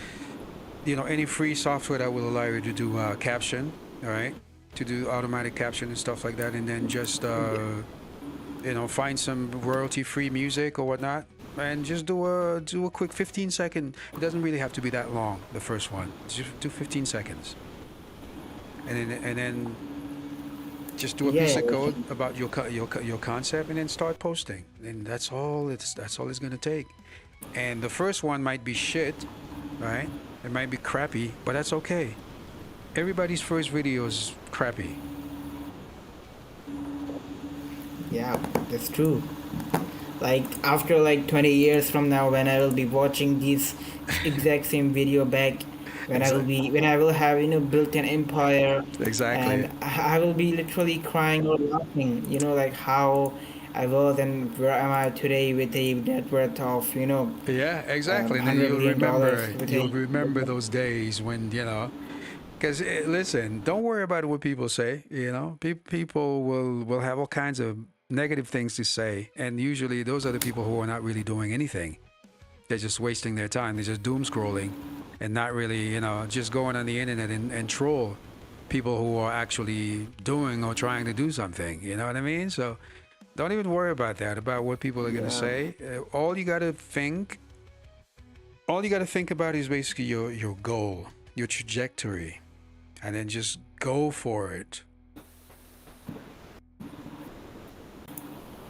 any free software that will allow you to do caption. All right, to do automatic caption and stuff like that, and then just find some royalty-free music or whatnot, and just do a quick 15-second. It doesn't really have to be that long. The first one, just do 15 seconds, and then just do a piece Yeah, of code about your concept, and then start posting. And that's all it's gonna take. And the first one might be shit, right? It might be crappy, but that's okay. Everybody's first video is crappy. yeah, that's true. Like after like 20 years from now, when I will be watching this exact same video back, when I will have built an empire, Exactly. and I will be literally crying or laughing, like how I was and where am I today with a net worth of Yeah, exactly. And then 100 million dollars with you'll a. remember those days when because listen, don't worry about what people say. People will have all kinds of negative things to say, and usually those are the people who are not really doing anything. They're just wasting their time. They're just doom scrolling, and not really, just going on the internet and troll people who are actually doing or trying to do something. You know what I mean? So don't even worry about that, about what people are going to Yeah. say. All you got to think about is basically your goal, your trajectory, and then just go for it.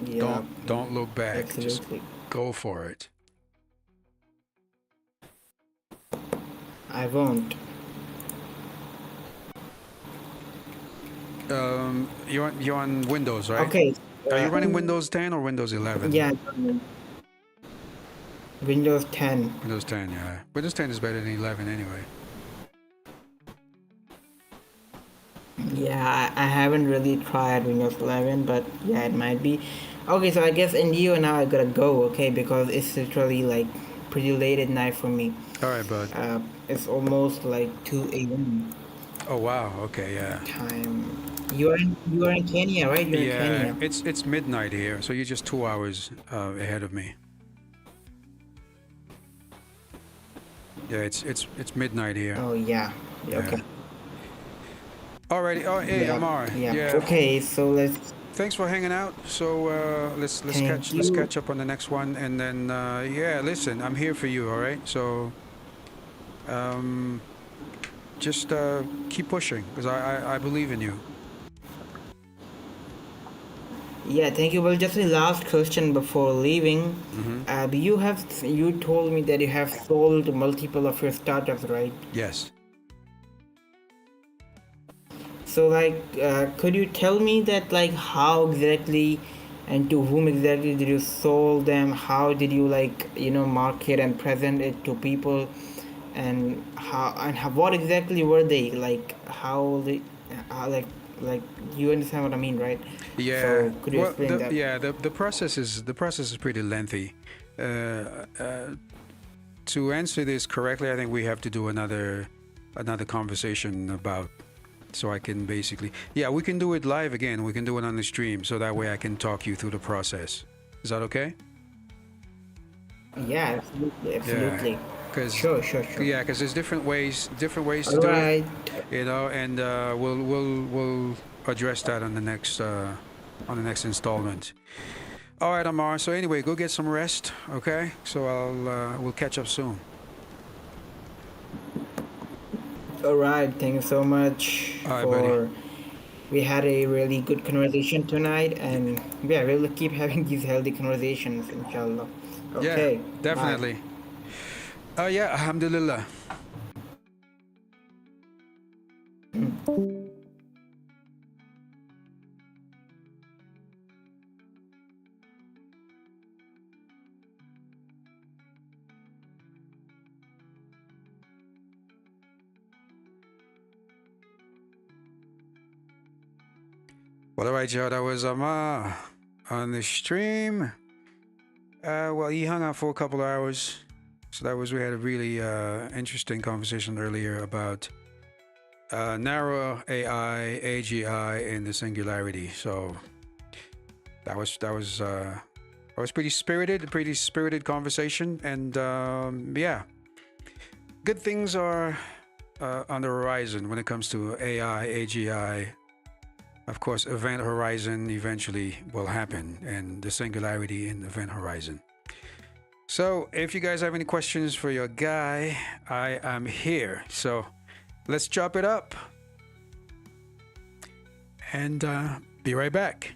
Yeah, Don't look back. Just absolutely. go for it. I won't. You're on Windows, right? Okay. Are you running uh, Windows 10 or Windows 11? yeah, Windows 10. Windows 10, yeah. Windows 10 is better than 11 anyway. Yeah, I haven't really tried Windows 11, but yeah, it might be. Okay, so I guess in you now I gotta go, okay, because it's literally like pretty late at night for me. All right, bud. It's almost like 2 a.m. Oh wow. Okay, yeah. time. You are in Kenya, right? You're in Yeah, Kenya. it's midnight here, so you're just 2 hours ahead of me. Yeah, it's midnight here. Oh yeah. Yeah. Okay. Alrighty. Oh, hey, Yeah. Amar. Yeah. Yeah. Okay, so let's Thanks for hanging out. So thank let's you. catch up on the next one, and then yeah, listen, I'm here for you. All right. So um, just keep pushing because I believe in you. Yeah, thank you. Well, just a last question before leaving. You told me that you have sold multiple of your startups, right? Yes. So, like, could you tell me that, like, how exactly and to whom exactly did you sold them? How did you, like, market and present it to people? And what exactly were they? Like, like, you understand what I mean, right? Yeah. So, could you Well, explain that? the process is pretty lengthy. To answer this correctly, I think we have to do another conversation about. So I can basically, yeah, we can do it live again. We can do it on the stream, so that way I can talk you through the process. Is that okay? Yeah, absolutely, absolutely. Because Sure. yeah, because there's different ways to All do right. it, and we'll address that on the next installment. All right, Amar. So anyway, go get some rest, okay? So we'll catch up soon. All right. Thank you so much All right, buddy. for. We had a really good conversation tonight, and yeah, we'll keep having these healthy conversations, inshallah. Yeah, Okay. Bye. definitely. Yeah, alhamdulillah. Well, all right, y'all. That was Amar on the stream. Well, he hung out for a couple of hours. So we had a really interesting conversation earlier about narrow AI, AGI, and the singularity. So that was pretty spirited conversation, and yeah, good things are on the horizon when it comes to AI, AGI. Of course, Event Horizon eventually will happen, and the singularity in Event Horizon. So, if you guys have any questions for your guy, I am here. So, let's chop it up and be right back.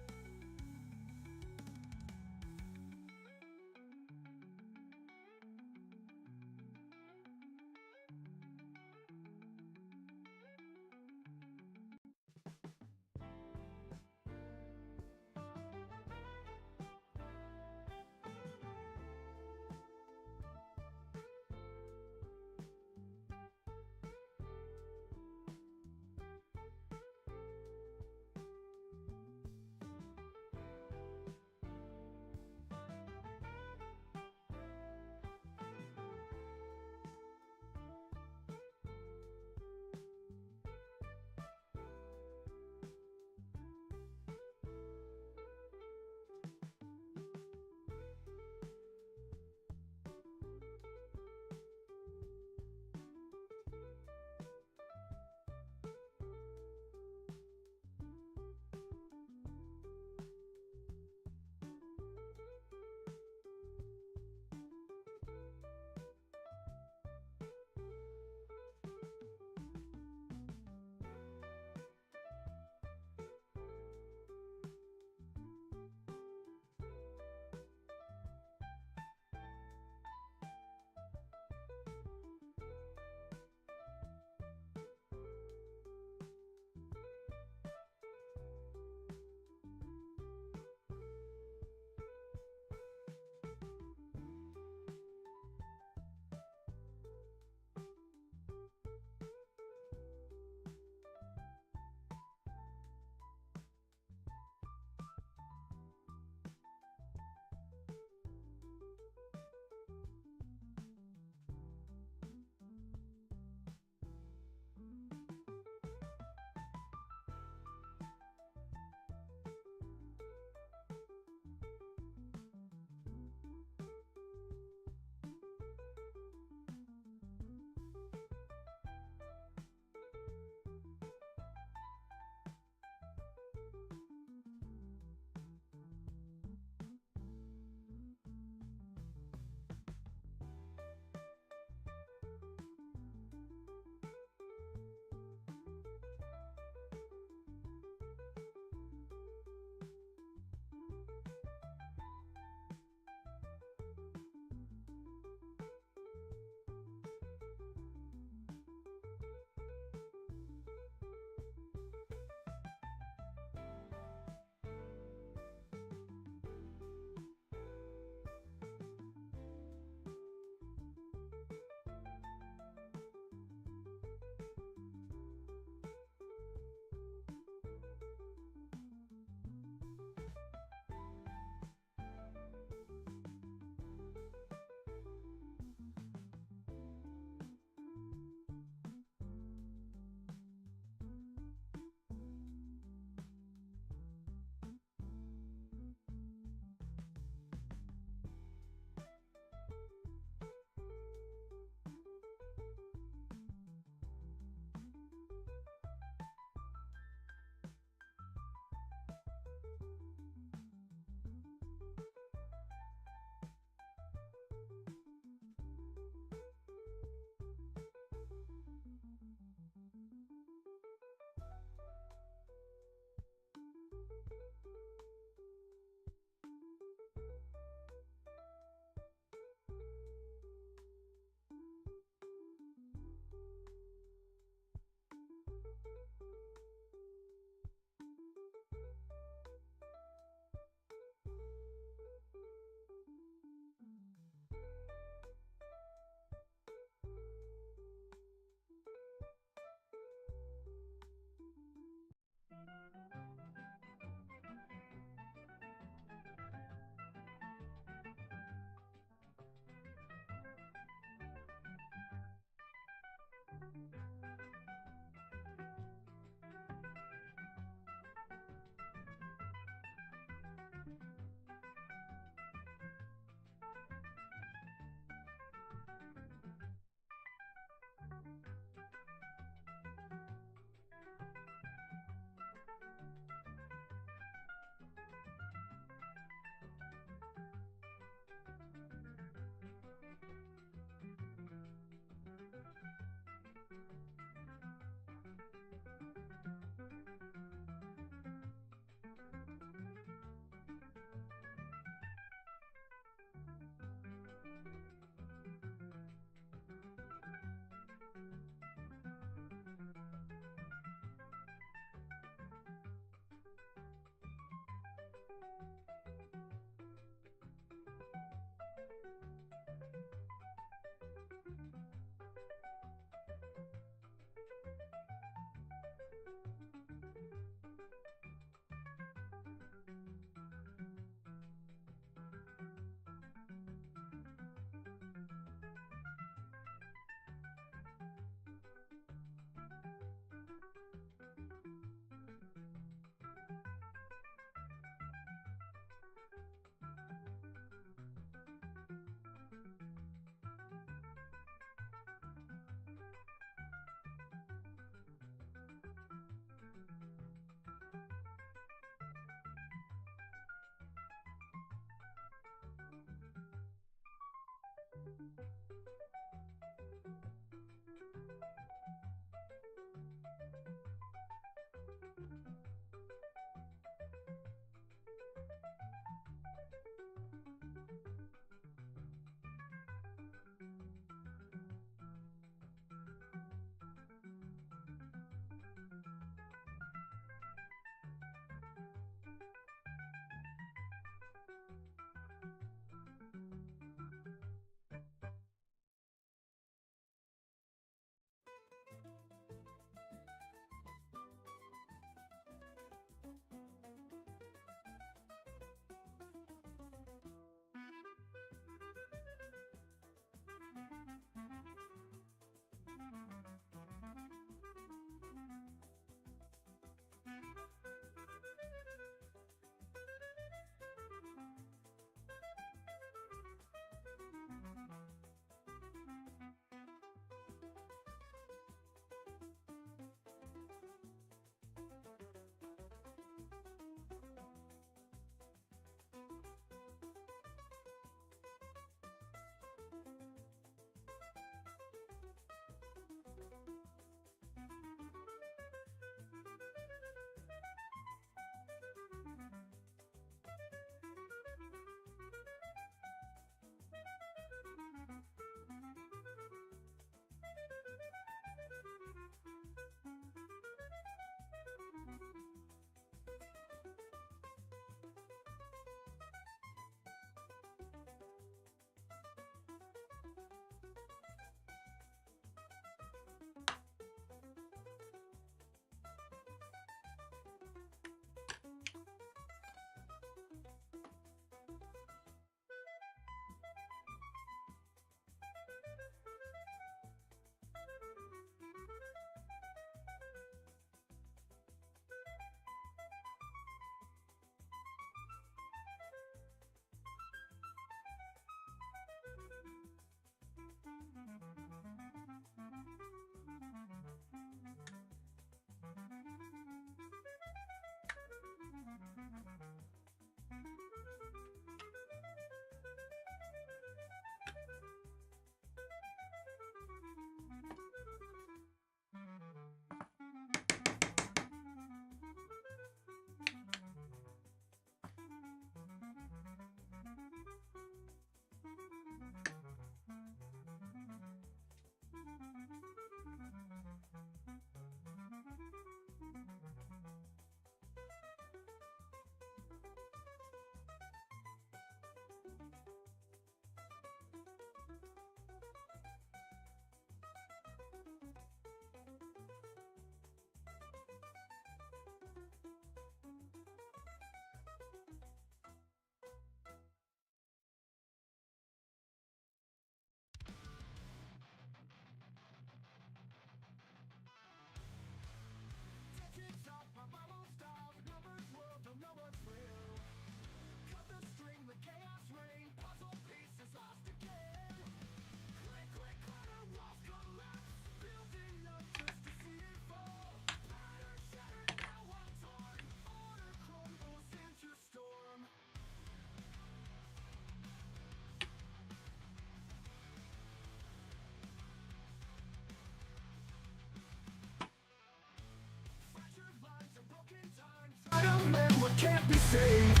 What can't be saved?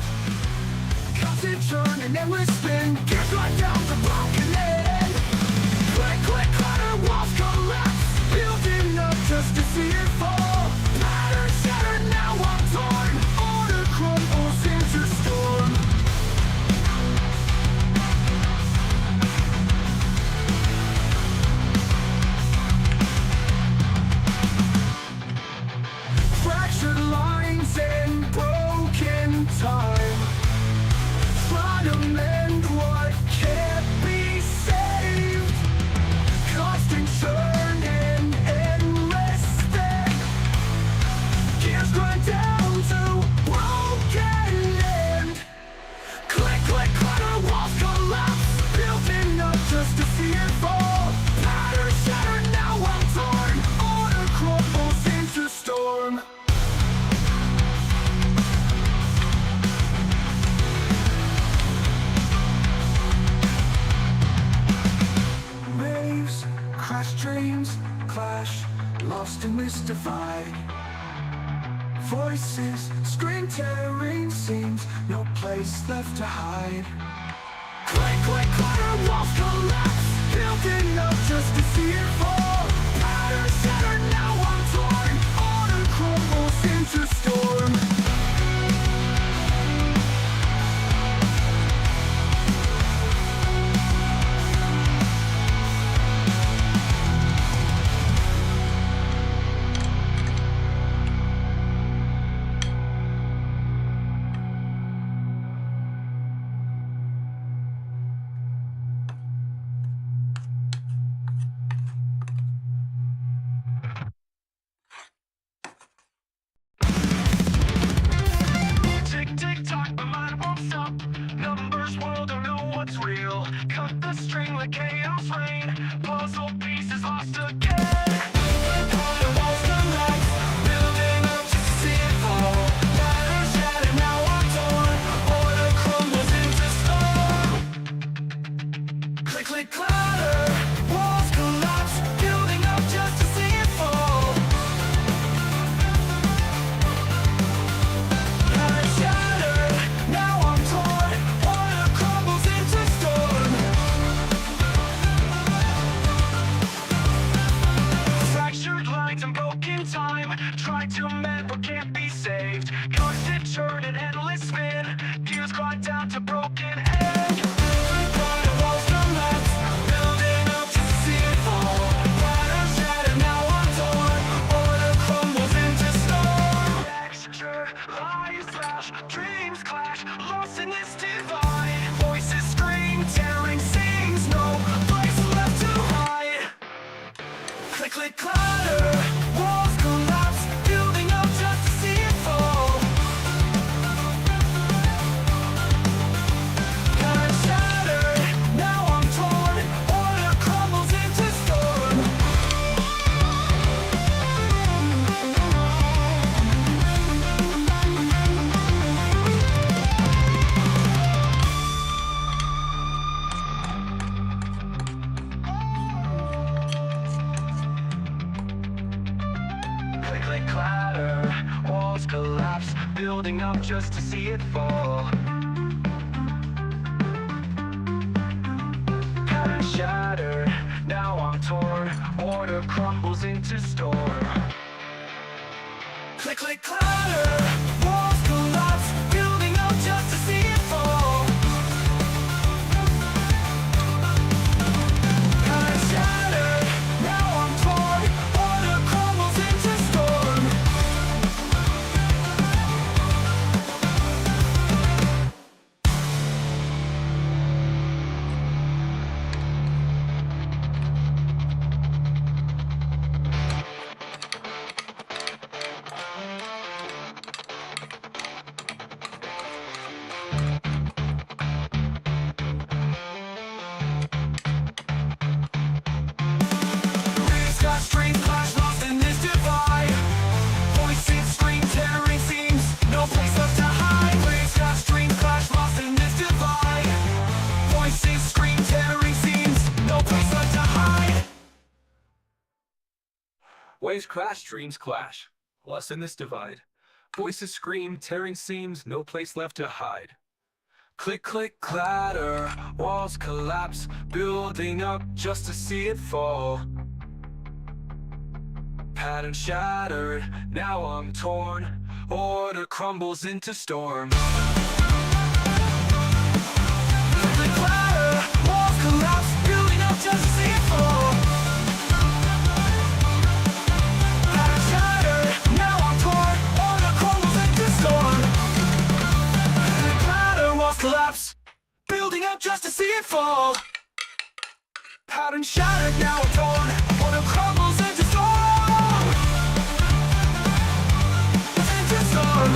Constant churn and endless spin. Gears right down to broken end. Click, click, clatter, walls collapse. Building up just to see it fall. Pattern shattered, now I'm torn. Order crumbles into storm. lost in this divide. Voices scream, tearing seams, no place left to hide. Click, click, clatter, walls collapse, building up just to see it fall. Patterns shattered, now I'm torn, order crumbles into storm. Tick, tick, tock, my mind won't stop. Numbers, world, don't know what's real. Cut the string like chaos rain. Puzzle pieces lost again. The walls collapse, building up just to see it fall. Patterns shattered, now I'm torn. Order crumbles into stone. Click, click, clatter, walls collapse, building up just to see it fall. Patterns shattered, now I'm torn. Order crumbles into storm. Fractured lines and broken time. Tried to mend but can't be saved. Constant churn and endless spin. Gears grind down to broken end. The walls collapse, building up just to see it fall. Patterns shattered, now I'm torn. Order crumbles into storm. Texture, lies flash, dreams clash, lost in this divide. Voices scream, tearing seams, no place left to hide. Click, click, clatter, walls collapse, building up just to see it fall. Patterns shattered, now I'm torn. Order crumbles into storm. Click, click, clatter, walls collapse, building up just to see it fall. Patterns shattered, now I'm torn. Order crumbles into storm. Click, click, clatter, walls collapse, building up just to see it fall. Patterns shattered, now I'm torn. Order crumbles into storm. Waves got straight clash, lost in this divide. Voices scream, tearing seams, no place left to hide. Waves got straight clash, lost in this divide. Voices scream, tearing seams, no place left to hide. Waves crash, dreams clash. Lost in this divide. Voices scream, tearing seams, no place left to hide. Click, click, clatter, walls collapse, building up just to see it fall. Pattern shattered, now I'm torn. Order crumbles into storm. Click, click, clatter, walls collapse, building up just to see it fall. Pattern shattered, now I'm torn. Order crumbles into storm. Click, clatter, walls collapse, building up just to see it fall. Pattern shattered, now I'm torn. Order crumbles into storm. Into storm.